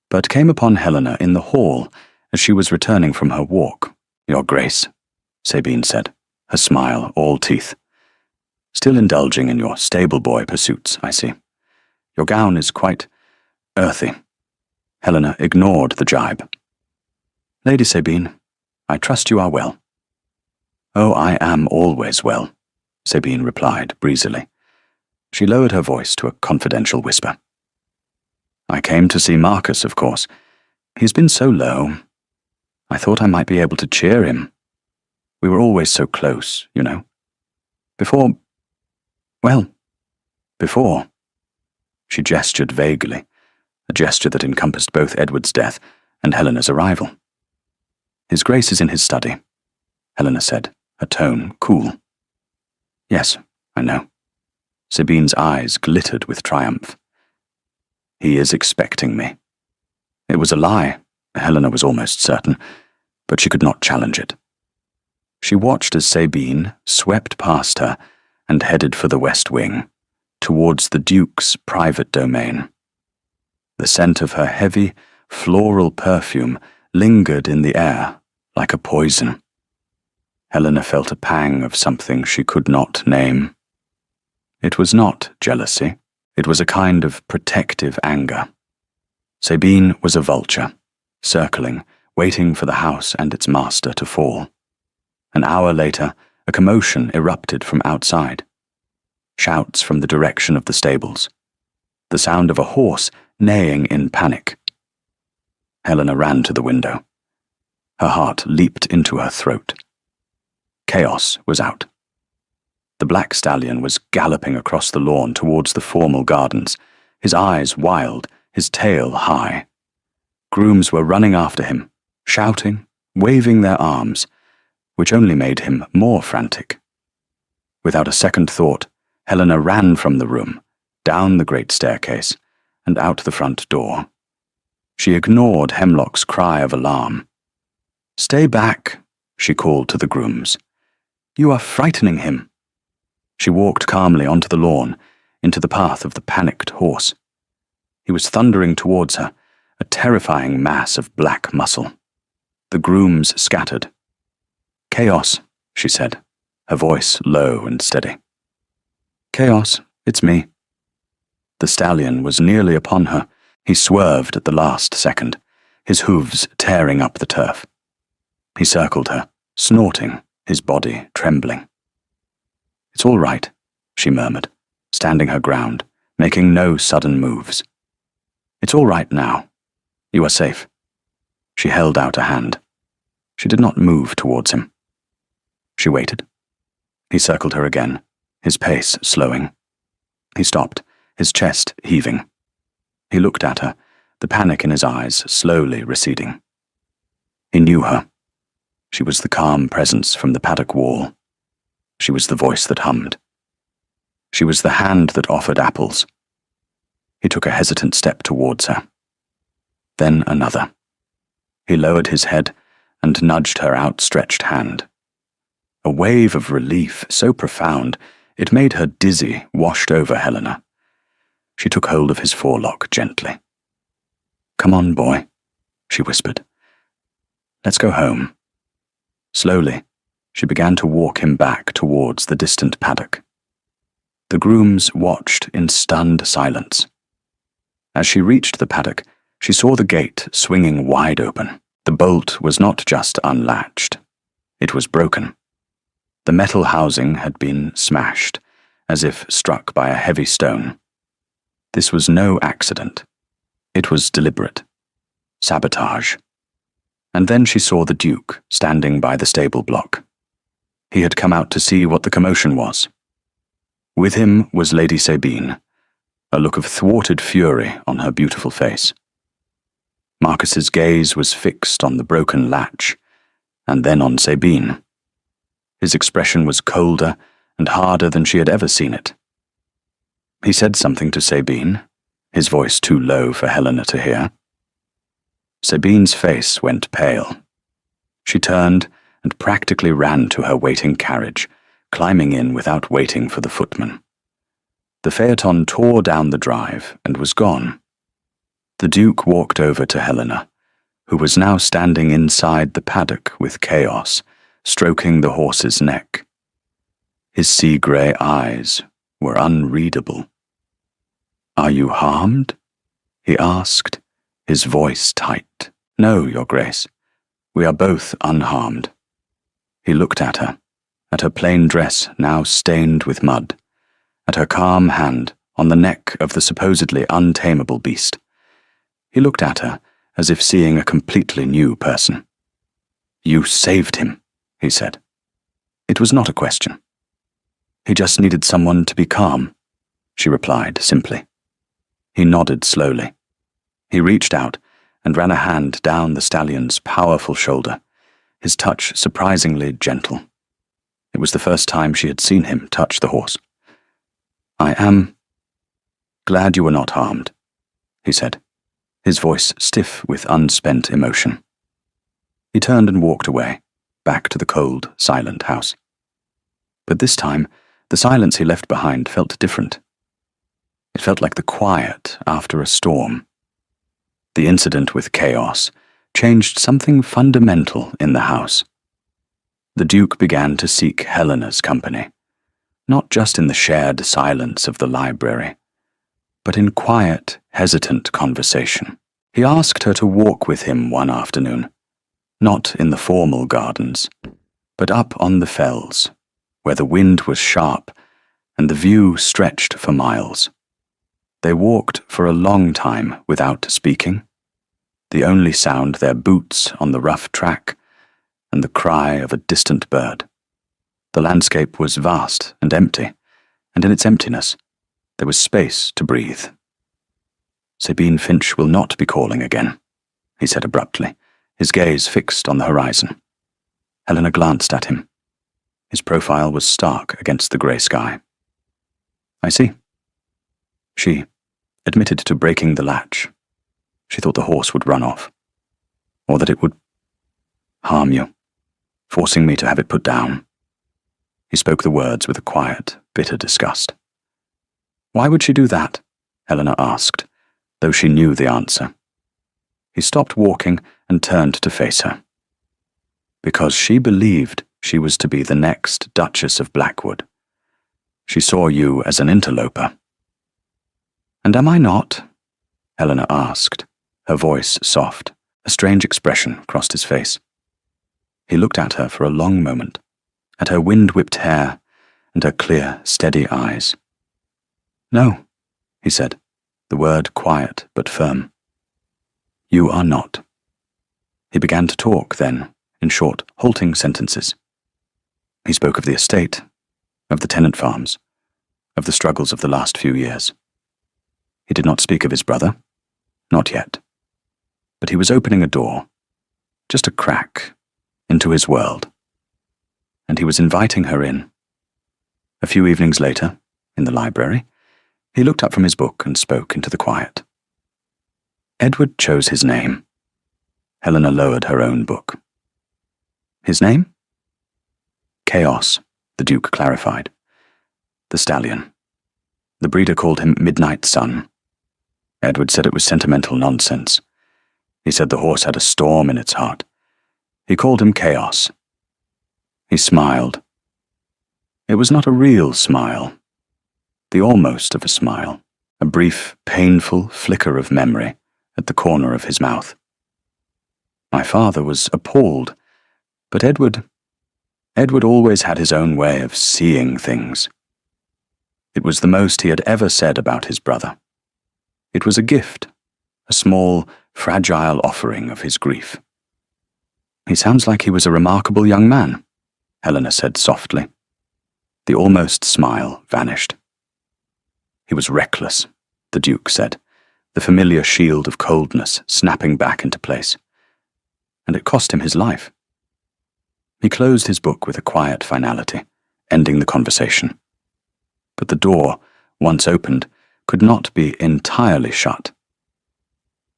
but came upon Helena in the hall as she was returning from her walk. "Your Grace," Sabine said, her smile all teeth. "Still indulging in your stable boy pursuits, I see. Your gown is quite earthy." Helena ignored the jibe. "Lady Sabine, I trust you are well." "Oh, I am always well," Sabine replied breezily. She lowered her voice to a confidential whisper. "I came to see Marcus, of course. He's been so low. I thought I might be able to cheer him. We were always so close, you know. Before... She gestured vaguely, a gesture that encompassed both Edward's death and Helena's arrival. "His Grace is in his study," Helena said, her tone cool. "Yes, I know." Sabine's eyes glittered with triumph. "He is expecting me." It was a lie, Helena was almost certain, but she could not challenge it. She watched as Sabine swept past her and headed for the West Wing, towards the Duke's private domain. The scent of her heavy, floral perfume lingered in the air like a poison. Helena felt a pang of something she could not name. It was not jealousy. It was a kind of protective anger. Sabine was a vulture, circling, waiting for the house and its master to fall. An hour later, a commotion erupted from outside. Shouts from the direction of the stables. The sound of a horse neighing in panic. Helena ran to the window. Her heart leaped into her throat. Chaos was out. The black stallion was galloping across the lawn towards the formal gardens, his eyes wild, his tail high. Grooms were running after him, shouting, waving their arms, which only made him more frantic. Without a second thought, Helena ran from the room, down the great staircase, and out the front door. She ignored Hemlock's cry of alarm. "Stay back," she called to the grooms. "You are frightening him." She walked calmly onto the lawn, into the path of the panicked horse. He was thundering towards her, a terrifying mass of black muscle. The grooms scattered. "Chaos," she said, her voice low and steady. "Chaos, it's me." The stallion was nearly upon her. He swerved at the last second, his hooves tearing up the turf. He circled her, snorting, his body trembling. "It's all right," she murmured, standing her ground, making no sudden moves. "It's all right now. You are safe." She held out a hand. She did not move towards him. She waited. He circled her again, his pace slowing. He stopped, his chest heaving. He looked at her, the panic in his eyes slowly receding. He knew her. She was the calm presence from the paddock wall. She was the voice that hummed. She was the hand that offered apples. He took a hesitant step towards her. Then another. He lowered his head and nudged her outstretched hand. A wave of relief so profound it made her dizzy washed over Helena. She took hold of his forelock gently. "Come on, boy," she whispered. "Let's go home." Slowly, she began to walk him back towards the distant paddock. The grooms watched in stunned silence. As she reached the paddock, she saw the gate swinging wide open. The bolt was not just unlatched. It was broken. The metal housing had been smashed, as if struck by a heavy stone. This was no accident. It was deliberate. Sabotage. And then she saw the Duke standing by the stable block. He had come out to see what the commotion was. With him was Lady Sabine, a look of thwarted fury on her beautiful face. Marcus's gaze was fixed on the broken latch, and then on Sabine. His expression was colder and harder than she had ever seen it. He said something to Sabine, his voice too low for Helena to hear. Sabine's face went pale. She turned and practically ran to her waiting carriage, climbing in without waiting for the footman. The phaeton tore down the drive and was gone. The Duke walked over to Helena, who was now standing inside the paddock with Chaos, stroking the horse's neck. His sea-grey eyes were unreadable. "Are you harmed?" he asked, his voice tight. "No, Your Grace. We are both unharmed." He looked at her plain dress now stained with mud, at her calm hand on the neck of the supposedly untamable beast. He looked at her as if seeing a completely new person. "You saved him," he said. It was not a question. "He just needed someone to be calm," she replied simply. He nodded slowly. He reached out and ran a hand down the stallion's powerful shoulder, his touch surprisingly gentle. It was the first time she had seen him touch the horse. "I am glad you were not harmed," he said, his voice stiff with unspent emotion. He turned and walked away, back to the cold, silent house. But this time, the silence he left behind felt different. It felt like the quiet after a storm. The incident with Chaos changed something fundamental in the house. The Duke began to seek Helena's company, not just in the shared silence of the library, but in quiet, hesitant conversation. He asked her to walk with him one afternoon, not in the formal gardens, but up on the fells, where the wind was sharp and the view stretched for miles. They walked for a long time without speaking, the only sound their boots on the rough track and the cry of a distant bird. The landscape was vast and empty, and in its emptiness there was space to breathe. "Sabine Finch will not be calling again," he said abruptly, his gaze fixed on the horizon. Helena glanced at him. His profile was stark against the grey sky. "I see." She admitted to breaking the latch. She thought the horse would run off, or that it would harm you, forcing me to have it put down. He spoke the words with a quiet, bitter disgust. "Why would she do that?" Helena asked, though she knew the answer. He stopped walking and turned to face her. "Because she believed she was to be the next Duchess of Blackwood. She saw you as an interloper." "And am I not?" Helena asked, her voice soft. A strange expression crossed his face. He looked at her for a long moment, at her wind-whipped hair and her clear, steady eyes. "No," he said, the word quiet but firm. "You are not." He began to talk then, in short, halting sentences. He spoke of the estate, of the tenant farms, of the struggles of the last few years. He did not speak of his brother, not yet. But he was opening a door, just a crack, into his world. And he was inviting her in. A few evenings later, in the library, he looked up from his book and spoke into the quiet. Edward chose his name. Helena lowered her own book. "His name?" "Chaos," the Duke clarified. "The Stallion. The breeder called him Midnight Sun. Edward said it was sentimental nonsense. He said the horse had a storm in its heart. He called him Chaos." He smiled. It was not a real smile. The almost of a smile, a brief, painful flicker of memory at the corner of his mouth. My father was appalled, but Edward, Edward always had his own way of seeing things. It was the most he had ever said about his brother. It was a gift, a small, fragile offering of his grief. "He sounds like he was a remarkable young man," Helena said softly. The almost smile vanished. "He was reckless," the Duke said, the familiar shield of coldness snapping back into place. "And it cost him his life." He closed his book with a quiet finality, ending the conversation. But the door, once opened, could not be entirely shut.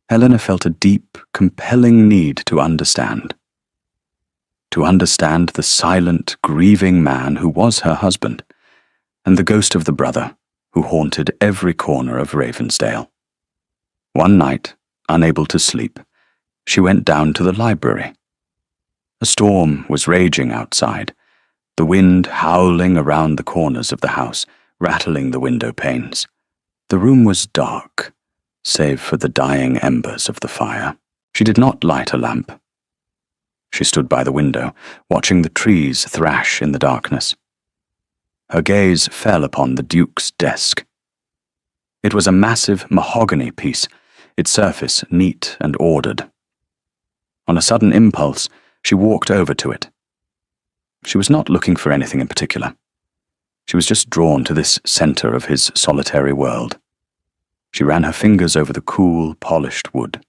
Helena felt a deep, compelling need to understand. To understand the silent, grieving man who was her husband, and the ghost of the brother who haunted every corner of Ravensdale. One night, unable to sleep, she went down to the library. A storm was raging outside, the wind howling around the corners of the house, rattling the window panes. The room was dark, save for the dying embers of the fire. She did not light a lamp. She stood by the window, watching the trees thrash in the darkness. Her gaze fell upon the Duke's desk. It was a massive mahogany piece, its surface neat and ordered. On a sudden impulse, she walked over to it. She was not looking for anything in particular. She was just drawn to this center of his solitary world. She ran her fingers over the cool, polished wood.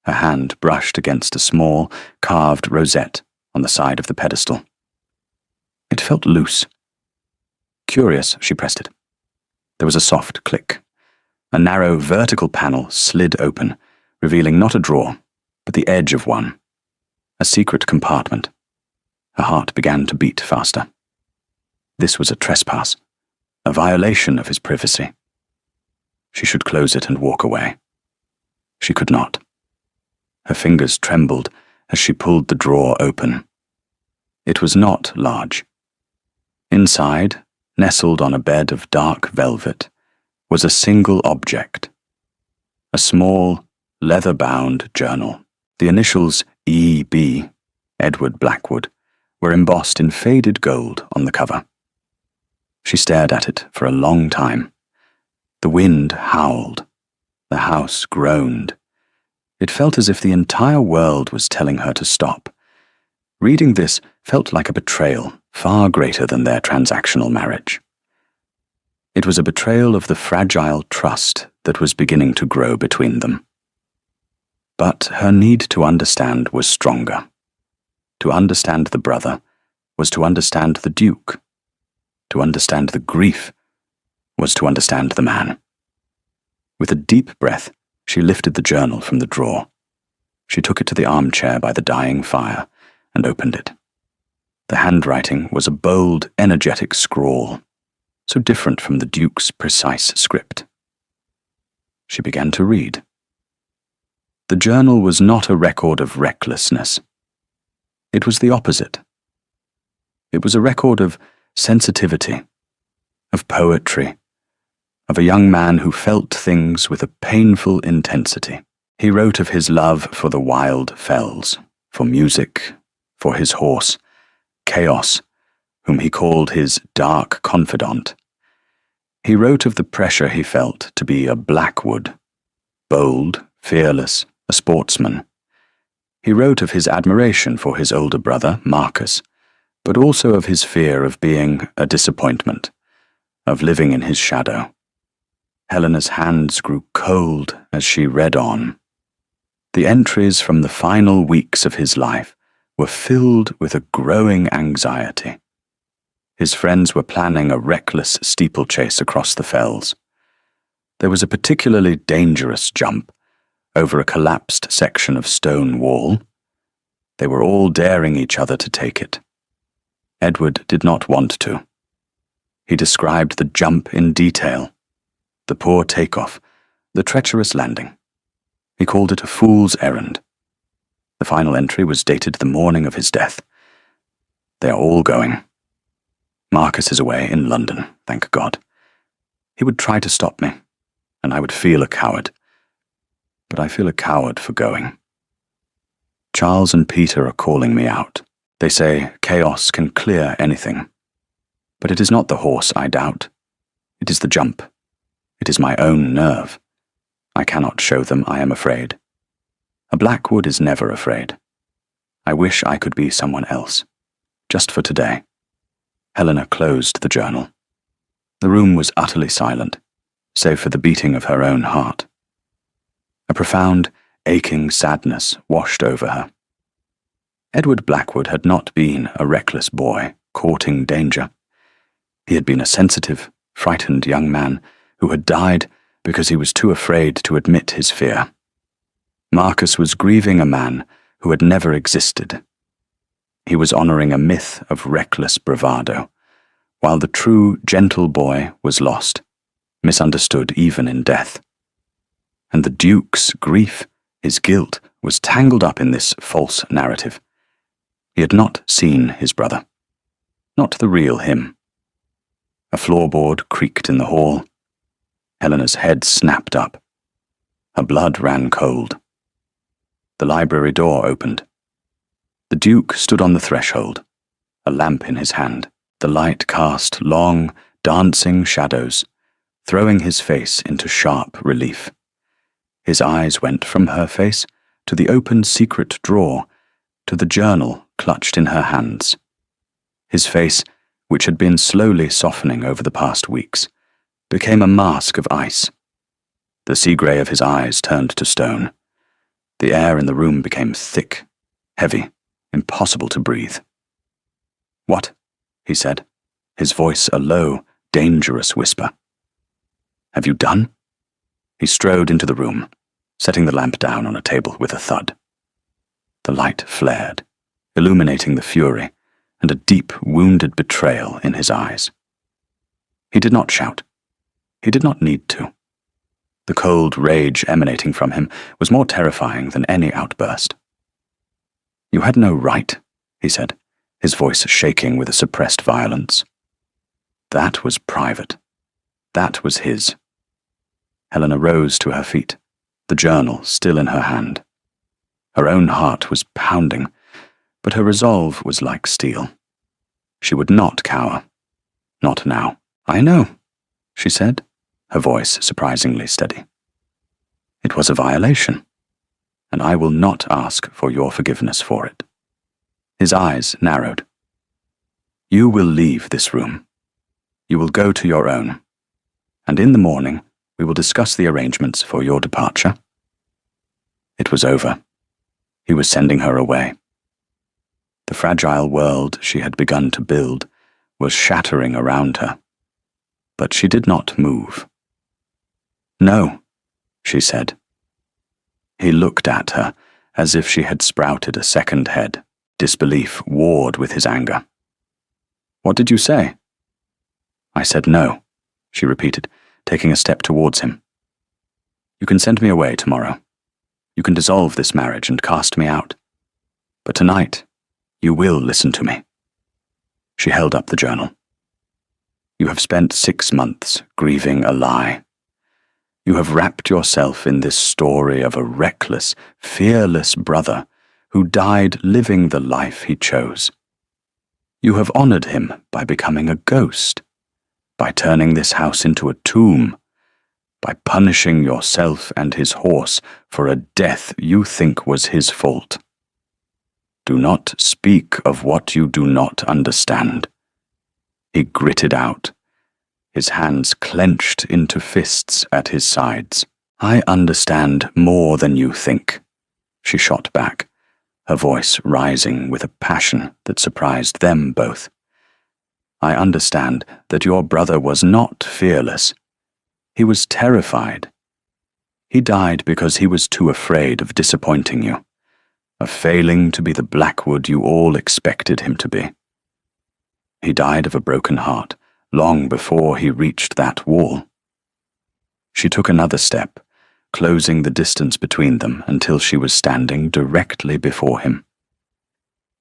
Her hand brushed against a small, carved rosette on the side of the pedestal. It felt loose. Curious, she pressed it. There was a soft click. A narrow vertical panel slid open, revealing not a drawer, but the edge of one. A secret compartment. Her heart began to beat faster. This was a trespass, a violation of his privacy. She should close it and walk away. She could not. Her fingers trembled as she pulled the drawer open. It was not large. Inside, nestled on a bed of dark velvet, was a single object. A small, leather-bound journal. The initials E.B., Edward Blackwood, were embossed in faded gold on the cover. She stared at it for a long time. The wind howled. The house groaned. It felt as if the entire world was telling her to stop. Reading this felt like a betrayal far greater than their transactional marriage. It was a betrayal of the fragile trust that was beginning to grow between them. But her need to understand was stronger. To understand the brother was to understand the Duke. To understand the grief was to understand the man. With a deep breath, she lifted the journal from the drawer. She took it to the armchair by the dying fire and opened it. The handwriting was a bold, energetic scrawl, so different from the Duke's precise script. She began to read. The journal was not a record of recklessness. It was the opposite. It was a record of sensitivity, of poetry, of a young man who felt things with a painful intensity. He wrote of his love for the wild fells, for music, for his horse, Chaos, whom he called his dark confidant. He wrote of the pressure he felt to be a Blackwood, bold, fearless, a sportsman. He wrote of his admiration for his older brother, Marcus, but also of his fear of being a disappointment, of living in his shadow. Helena's hands grew cold as she read on. The entries from the final weeks of his life were filled with a growing anxiety. His friends were planning a reckless steeplechase across the fells. There was a particularly dangerous jump over a collapsed section of stone wall. They were all daring each other to take it. Edward did not want to. He described the jump in detail, the poor takeoff, the treacherous landing. He called it a fool's errand. The final entry was dated the morning of his death. They are all going. Marcus is away in London, thank God. He would try to stop me, and I would feel a coward. But I feel a coward for going. Charles and Peter are calling me out. They say chaos can clear anything. But it is not the horse I doubt. It is the jump. It is my own nerve. I cannot show them I am afraid. A Blackwood is never afraid. I wish I could be someone else. Just for today. Helena closed the journal. The room was utterly silent, save for the beating of her own heart. A profound, aching sadness washed over her. Edward Blackwood had not been a reckless boy courting danger. He had been a sensitive, frightened young man who had died because he was too afraid to admit his fear. Marcus was grieving a man who had never existed. He was honoring a myth of reckless bravado, while the true, gentle boy was lost, misunderstood even in death. And the Duke's grief, his guilt, was tangled up in this false narrative. He had not seen his brother. Not the real him. A floorboard creaked in the hall. Helena's head snapped up. Her blood ran cold. The library door opened. The Duke stood on the threshold, a lamp in his hand. The light cast long, dancing shadows, throwing his face into sharp relief. His eyes went from her face to the open secret drawer, to the journal clutched in her hands. His face, which had been slowly softening over the past weeks, became a mask of ice. The sea grey of his eyes turned to stone. The air in the room became thick, heavy, impossible to breathe. "What?" he said, his voice a low, dangerous whisper. "Have you done?" He strode into the room, setting the lamp down on a table with a thud. The light flared, illuminating the fury and a deep, wounded betrayal in his eyes. He did not shout. He did not need to. The cold rage emanating from him was more terrifying than any outburst. "You had no right," he said, his voice shaking with a suppressed violence. That was private. That was his. Helena rose to her feet, the journal still in her hand. Her own heart was pounding, but her resolve was like steel. She would not cower. Not now. "I know," she said, her voice surprisingly steady. "It was a violation, and I will not ask for your forgiveness for it." His eyes narrowed. "You will leave this room. You will go to your own, and in the morning we will discuss the arrangements for your departure." It was over. He was sending her away. The fragile world she had begun to build was shattering around her, but she did not move. "No," she said. He looked at her as if she had sprouted a second head. Disbelief warred with his anger. "What did you say?" "I said no," she repeated, taking a step towards him. "You can send me away tomorrow. You can dissolve this marriage and cast me out. But tonight, you will listen to me." She held up the journal. "You have spent 6 months grieving a lie. You have wrapped yourself in this story of a reckless, fearless brother who died living the life he chose. You have honored him by becoming a ghost, by turning this house into a tomb, by punishing yourself and his horse for a death you think was his fault. Do not speak of what you do not understand." He gritted out, his hands clenched into fists at his sides. "I understand more than you think," she shot back, her voice rising with a passion that surprised them both. "I understand that your brother was not fearless. He was terrified. He died because he was too afraid of disappointing you, of failing to be the Blackwood you all expected him to be. He died of a broken heart long before he reached that wall." She took another step, closing the distance between them until she was standing directly before him.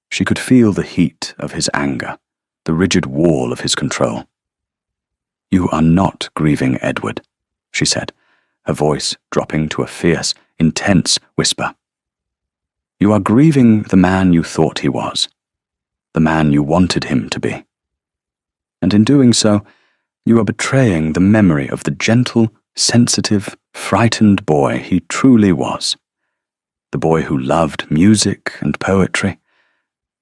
She could feel the heat of his anger, the rigid wall of his control. "You are not grieving Edward," she said, her voice dropping to a fierce, intense whisper. "You are grieving the man you thought he was. the man you wanted him to be. And in doing so, you are betraying the memory of the gentle, sensitive, frightened boy he truly was. The boy who loved music and poetry.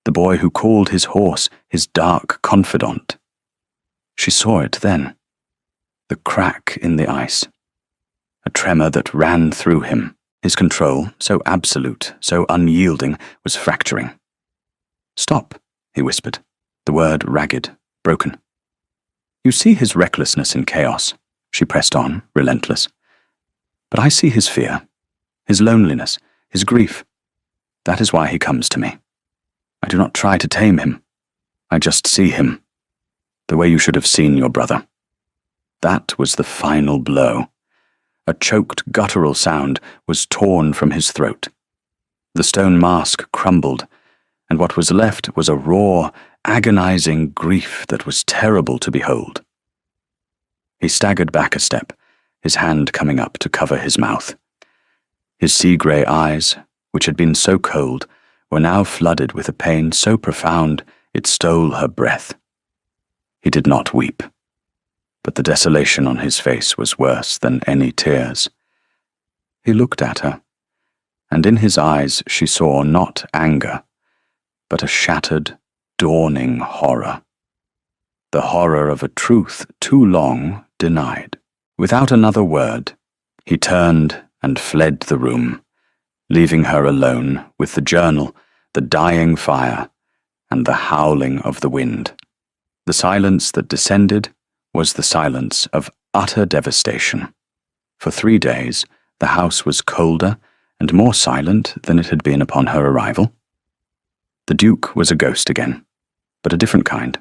The boy who called his horse his dark confidant. She saw it then. The crack in the ice. A tremor that ran through him. His control, so absolute, so unyielding, was fracturing. "Stop," he whispered, the word ragged, broken. "You see his recklessness in chaos," she pressed on, relentless. "But I see his fear, his loneliness, his grief. That is why he comes to me. I do not try to tame him. I just see him, the way you should have seen your brother." That was the final blow. A choked, guttural sound was torn from his throat. The stone mask crumbled, and what was left was a raw, agonizing grief that was terrible to behold. He staggered back a step, his hand coming up to cover his mouth. His sea-grey eyes, which had been so cold, were now flooded with a pain so profound it stole her breath. He did not weep, but the desolation on his face was worse than any tears. He looked at her, and in his eyes she saw not anger, but a shattered, dawning horror. The horror of a truth too long denied. Without another word, he turned and fled the room, leaving her alone with the journal, the dying fire, and the howling of the wind. The silence that descended was the silence of utter devastation. For 3 days, the house was colder and more silent than it had been upon her arrival. The Duke was a ghost again, but a different kind.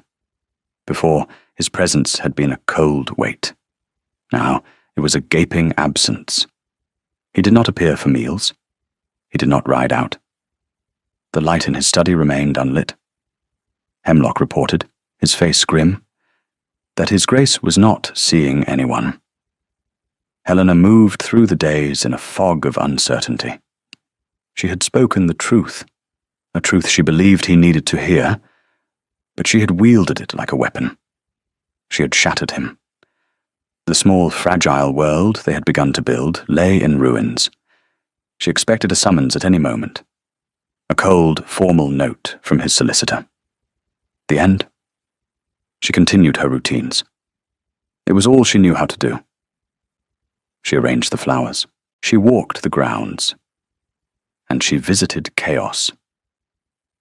Before, his presence had been a cold weight. Now, it was a gaping absence. He did not appear for meals. He did not ride out. The light in his study remained unlit. Hemlock reported, his face grim, that His Grace was not seeing anyone. Helena moved through the days in a fog of uncertainty. She had spoken the truth, a truth she believed he needed to hear, but she had wielded it like a weapon. She had shattered him. The small, fragile world they had begun to build lay in ruins. She expected a summons at any moment. A cold, formal note from his solicitor. The end? She continued her routines. It was all she knew how to do. She arranged the flowers. She walked the grounds. And she visited chaos.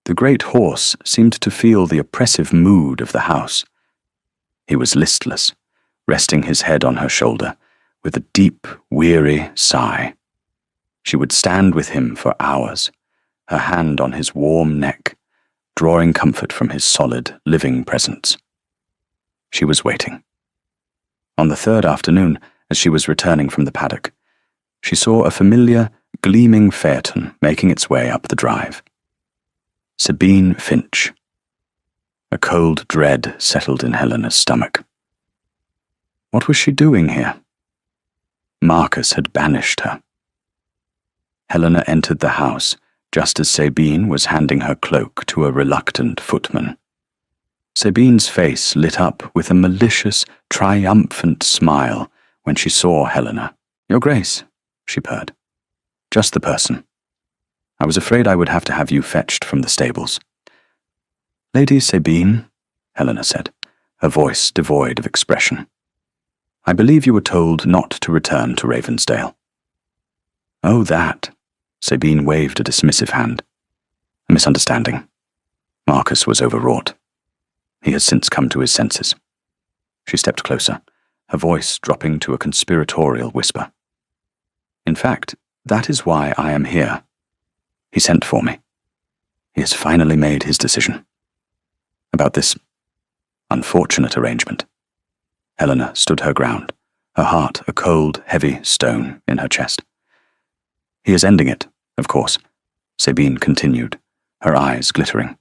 The great horse seemed to feel the oppressive mood of the house. He was listless, resting his head on her shoulder, with a deep, weary sigh. She would stand with him for hours, her hand on his warm neck, drawing comfort from his solid, living presence. She was waiting. On the 3rd afternoon, as she was returning from the paddock, she saw a familiar, gleaming phaeton making its way up the drive. Sabine Finch. A cold dread settled in Helena's stomach. What was she doing here? Marcus had banished her. Helena entered the house just as Sabine was handing her cloak to a reluctant footman. Sabine's face lit up with a malicious, triumphant smile when she saw Helena. "Your Grace," she purred. "Just the person. I was afraid I would have to have you fetched from the stables." "Lady Sabine," Helena said, her voice devoid of expression. "I believe you were told not to return to Ravensdale." "Oh, that." Sabine waved a dismissive hand. "A misunderstanding. Marcus was overwrought. He has since come to his senses." She stepped closer, her voice dropping to a conspiratorial whisper. "In fact, that is why I am here. He sent for me. He has finally made his decision. About this unfortunate arrangement." Helena stood her ground, her heart a cold, heavy stone in her chest. "He is ending it, of course," Sabine continued, her eyes glittering.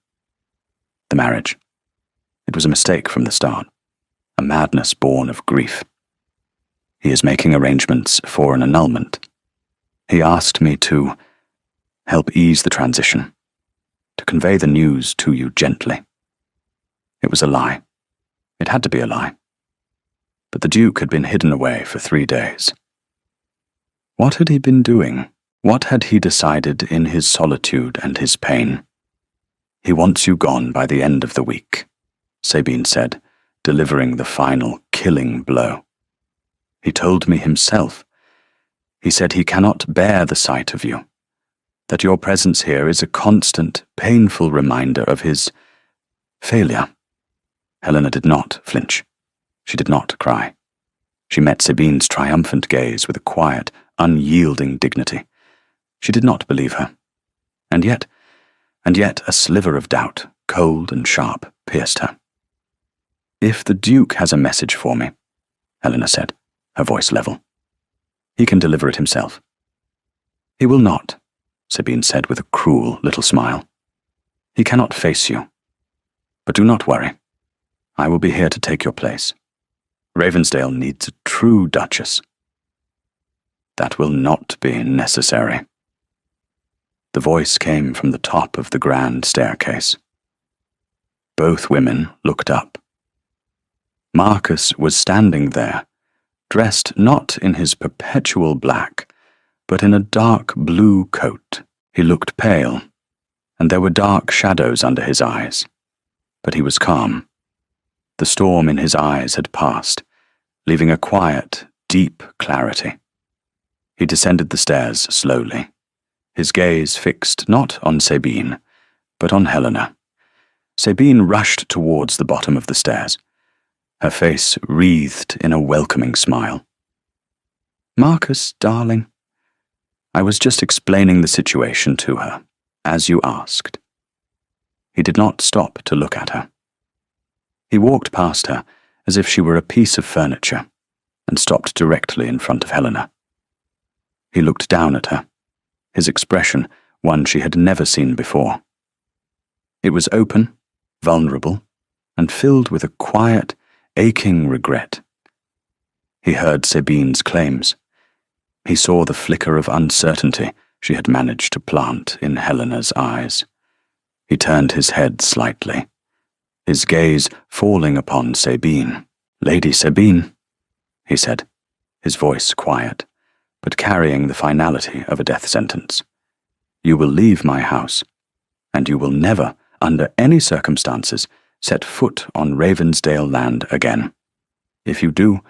"The marriage. It was a mistake from the start, a madness born of grief. He is making arrangements for an annulment. He asked me to help ease the transition, to convey the news to you gently." It was a lie. It had to be a lie. But the Duke had been hidden away for 3 days. What had he been doing? What had he decided in his solitude and his pain? "He wants you gone by the end of the week," Sabine said, delivering the final killing blow. "He told me himself. He said he cannot bear the sight of you, that your presence here is a constant, painful reminder of his failure." Helena did not flinch. She did not cry. She met Sabine's triumphant gaze with a quiet, unyielding dignity. She did not believe her. And yet a sliver of doubt, cold and sharp, pierced her. "If the Duke has a message for me," Helena said, her voice level, "he can deliver it himself." "He will not," Sabine said with a cruel little smile. "He cannot face you. But do not worry. I will be here to take your place. Ravensdale needs a true duchess." "That will not be necessary." The voice came from the top of the grand staircase. Both women looked up. Marcus was standing there, dressed not in his perpetual black, but in a dark blue coat. He looked pale, and there were dark shadows under his eyes, but he was calm. The storm in his eyes had passed, leaving a quiet, deep clarity. He descended the stairs slowly, his gaze fixed not on Sabine, but on Helena. Sabine rushed towards the bottom of the stairs, her face wreathed in a welcoming smile. "Marcus, darling, I was just explaining the situation to her, as you asked." He did not stop to look at her. He walked past her as if she were a piece of furniture, and stopped directly in front of Helena. He looked down at her, his expression one she had never seen before. It was open, vulnerable, and filled with a quiet, aching regret. He heard Sabine's claims. He saw the flicker of uncertainty she had managed to plant in Helena's eyes. He turned his head slightly, his gaze falling upon Sabine. "Lady Sabine," he said, his voice quiet, but carrying the finality of a death sentence. "You will leave my house, and you will never, under any circumstances, set foot on Ravensdale land again. If you do,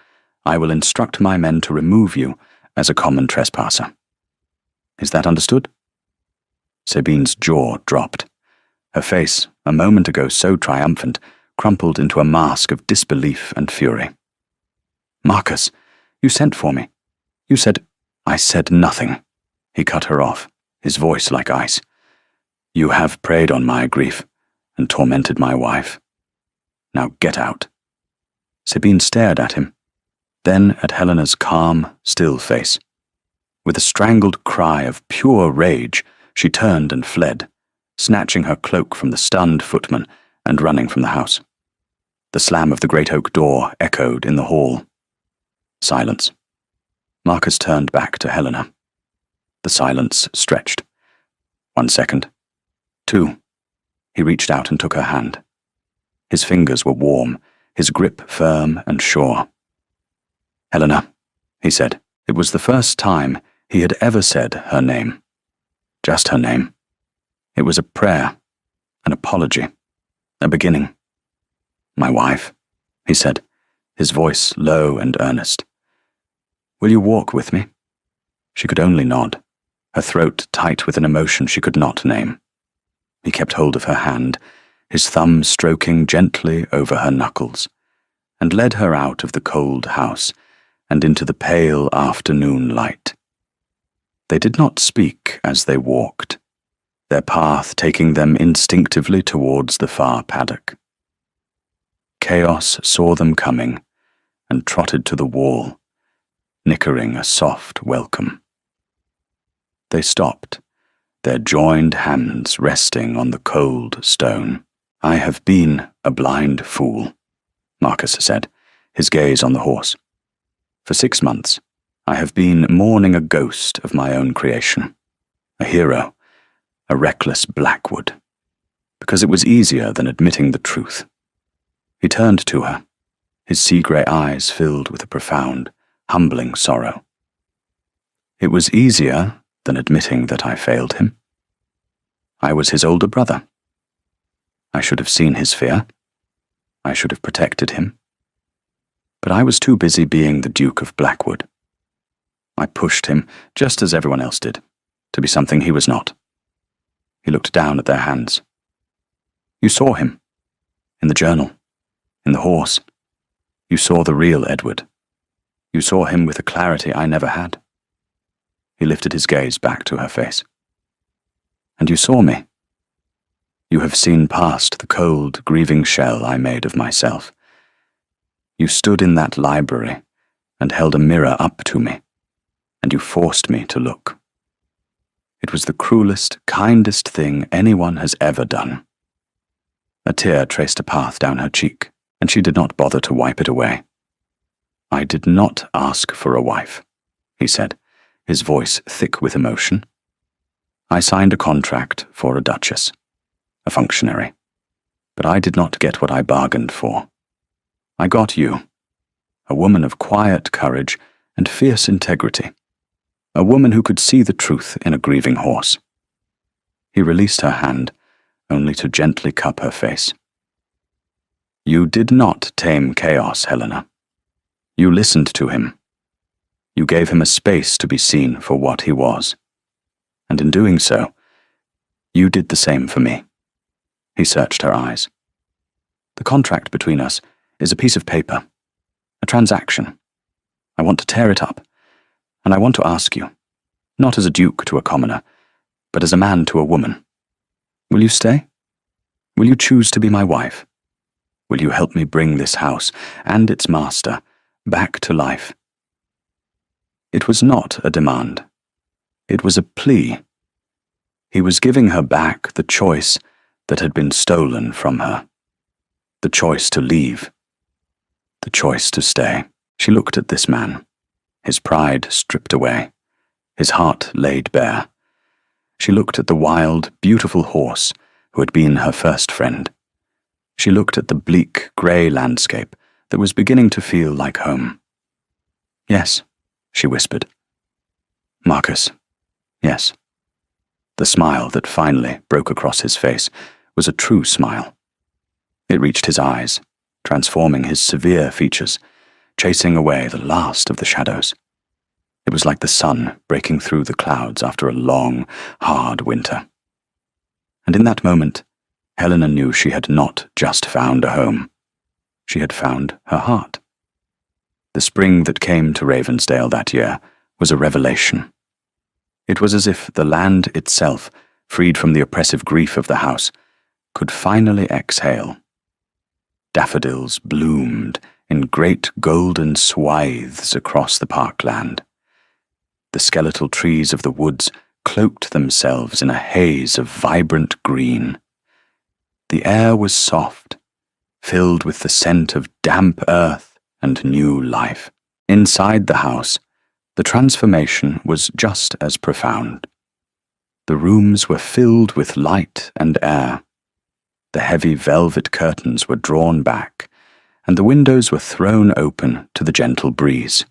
I will instruct my men to remove you as a common trespasser. Is that understood?" Sabine's jaw dropped. Her face, a moment ago so triumphant, crumpled into a mask of disbelief and fury. "Marcus, you sent for me. You said—" "I said nothing." He cut her off, his voice like ice. "You have preyed on my grief and tormented my wife. Now get out." Sabine stared at him, then at Helena's calm, still face. With a strangled cry of pure rage, she turned and fled, snatching her cloak from the stunned footman and running from the house. The slam of the great oak door echoed in the hall. Silence. Marcus turned back to Helena. The silence stretched. 1 second. 2. He reached out and took her hand. His fingers were warm, his grip firm and sure. "Helena," he said. It was the first time he had ever said her name. Just her name. It was a prayer, an apology, a beginning. "My wife," he said, his voice low and earnest. "Will you walk with me?" She could only nod, her throat tight with an emotion she could not name. He kept hold of her hand, his thumb stroking gently over her knuckles, and led her out of the cold house and into the pale afternoon light. They did not speak as they walked, their path taking them instinctively towards the far paddock. Chaos saw them coming and trotted to the wall, nickering a soft welcome. They stopped, their joined hands resting on the cold stone. "I have been a blind fool," Marcus said, his gaze on the horse. "For 6 months, I have been mourning a ghost of my own creation, a hero, a reckless Blackwood, because it was easier than admitting the truth. He turned to her, his sea-grey eyes filled with a profound, humbling sorrow. It was easier than admitting that I failed him. I was his older brother. I should have seen his fear. I should have protected him. But I was too busy being the Duke of Blackwood. I pushed him, just as everyone else did, to be something he was not. He looked down at their hands. You saw him. In the journal. In the horse. You saw the real Edward. You saw him with a clarity I never had. He lifted his gaze back to her face. And you saw me. You have seen past the cold, grieving shell I made of myself. You stood in that library and held a mirror up to me, and you forced me to look. It was the cruelest, kindest thing anyone has ever done. A tear traced a path down her cheek, and she did not bother to wipe it away. I did not ask for a wife, he said, his voice thick with emotion. I signed a contract for a duchess, a functionary, but I did not get what I bargained for. I got you, a woman of quiet courage and fierce integrity, a woman who could see the truth in a grieving horse. He released her hand, only to gently cup her face. You did not tame chaos, Helena. You listened to him. You gave him a space to be seen for what he was. And in doing so, you did the same for me. He searched her eyes. The contract between us is a piece of paper, a transaction. I want to tear it up, and I want to ask you, not as a duke to a commoner, but as a man to a woman. Will you stay? Will you choose to be my wife? Will you help me bring this house and its master back to life? It was not a demand. It was a plea. He was giving her back the choice that had been stolen from her. The choice to leave. The choice to stay. She looked at this man, his pride stripped away, his heart laid bare. She looked at the wild, beautiful horse who had been her first friend. She looked at the bleak, grey landscape that was beginning to feel like home. Yes, she whispered. Marcus, yes. The smile that finally broke across his face was a true smile. It reached his eyes, transforming his severe features, chasing away the last of the shadows. It was like the sun breaking through the clouds after a long, hard winter. And in that moment, Helena knew she had not just found a home. She had found her heart. The spring that came to Ravensdale that year was a revelation. It was as if the land itself, freed from the oppressive grief of the house, could finally exhale. Daffodils bloomed in great golden swathes across the parkland. The skeletal trees of the woods cloaked themselves in a haze of vibrant green. The air was soft, filled with the scent of damp earth and new life. Inside the house, the transformation was just as profound. The rooms were filled with light and air. The heavy velvet curtains were drawn back, and the windows were thrown open to the gentle breeze.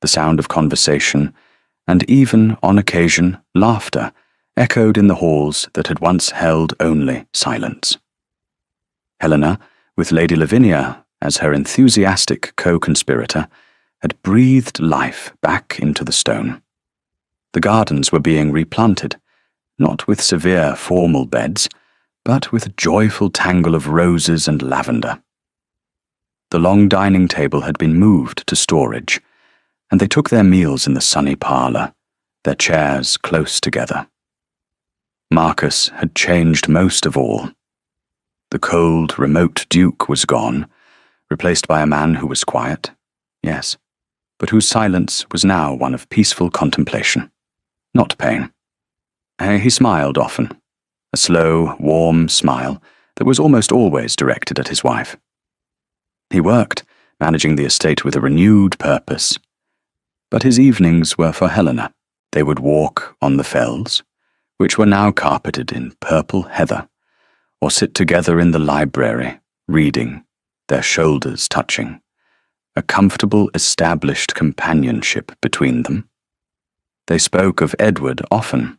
The sound of conversation, and even, on occasion, laughter, echoed in the halls that had once held only silence. Helena, with Lady Lavinia as her enthusiastic co-conspirator, had breathed life back into the stone. The gardens were being replanted, not with severe formal beds, but with a joyful tangle of roses and lavender. The long dining table had been moved to storage, and they took their meals in the sunny parlour, their chairs close together. Marcus had changed most of all. The cold, remote Duke was gone, replaced by a man who was quiet, yes, but whose silence was now one of peaceful contemplation, not pain. He smiled often, a slow, warm smile that was almost always directed at his wife. He worked, managing the estate with a renewed purpose, but his evenings were for Helena. They would walk on the fells, which were now carpeted in purple heather, or sit together in the library, reading their shoulders touching, a comfortable, established companionship between them. They spoke of Edward often,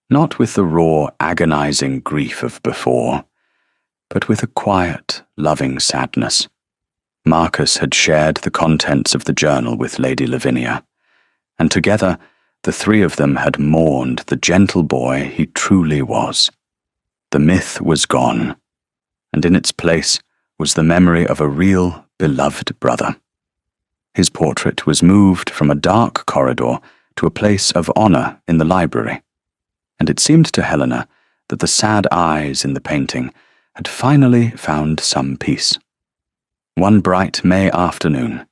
not with the raw, agonizing grief of before, but with a quiet, loving sadness. Marcus had shared the contents of the journal with Lady Lavinia, and together the three of them had mourned the gentle boy he truly was. The myth was gone, and in its place was the memory of a real, beloved brother. His portrait was moved from a dark corridor to a place of honor in the library, and it seemed to Helena that the sad eyes in the painting had finally found some peace. One bright May afternoon,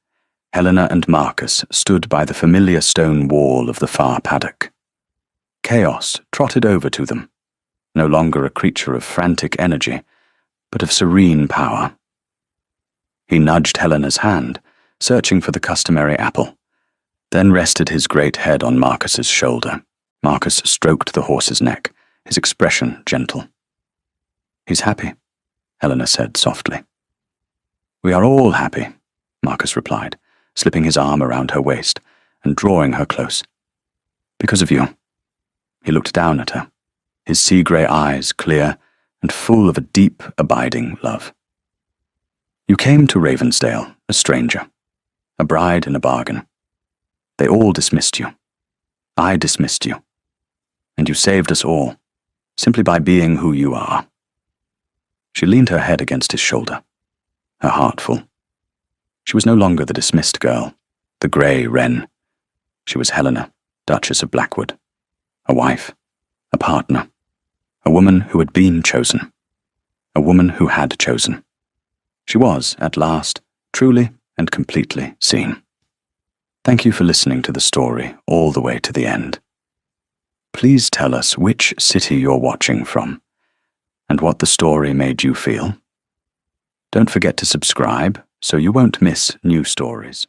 Helena and Marcus stood by the familiar stone wall of the far paddock. Chaos trotted over to them, no longer a creature of frantic energy, but of serene power. He nudged Helena's hand, searching for the customary apple, then rested his great head on Marcus's shoulder. Marcus stroked the horse's neck, his expression gentle. "He's happy," Helena said softly. "We are all happy," Marcus replied, slipping his arm around her waist and drawing her close. "Because of you." He looked down at her, his sea-grey eyes clear and full of a deep, abiding love. "You came to Ravensdale, a stranger, a bride in a bargain. They all dismissed you. I dismissed you. And you saved us all, simply by being who you are." She leaned her head against his shoulder, her heart full. She was no longer the dismissed girl, the grey wren. She was Helena, Duchess of Blackwood, a wife, a partner, a woman who had been chosen, a woman who had chosen. She was, at last, truly and completely seen. Thank you for listening to the story all the way to the end. Please tell us which city you're watching from, and what the story made you feel. Don't forget to subscribe so you won't miss new stories.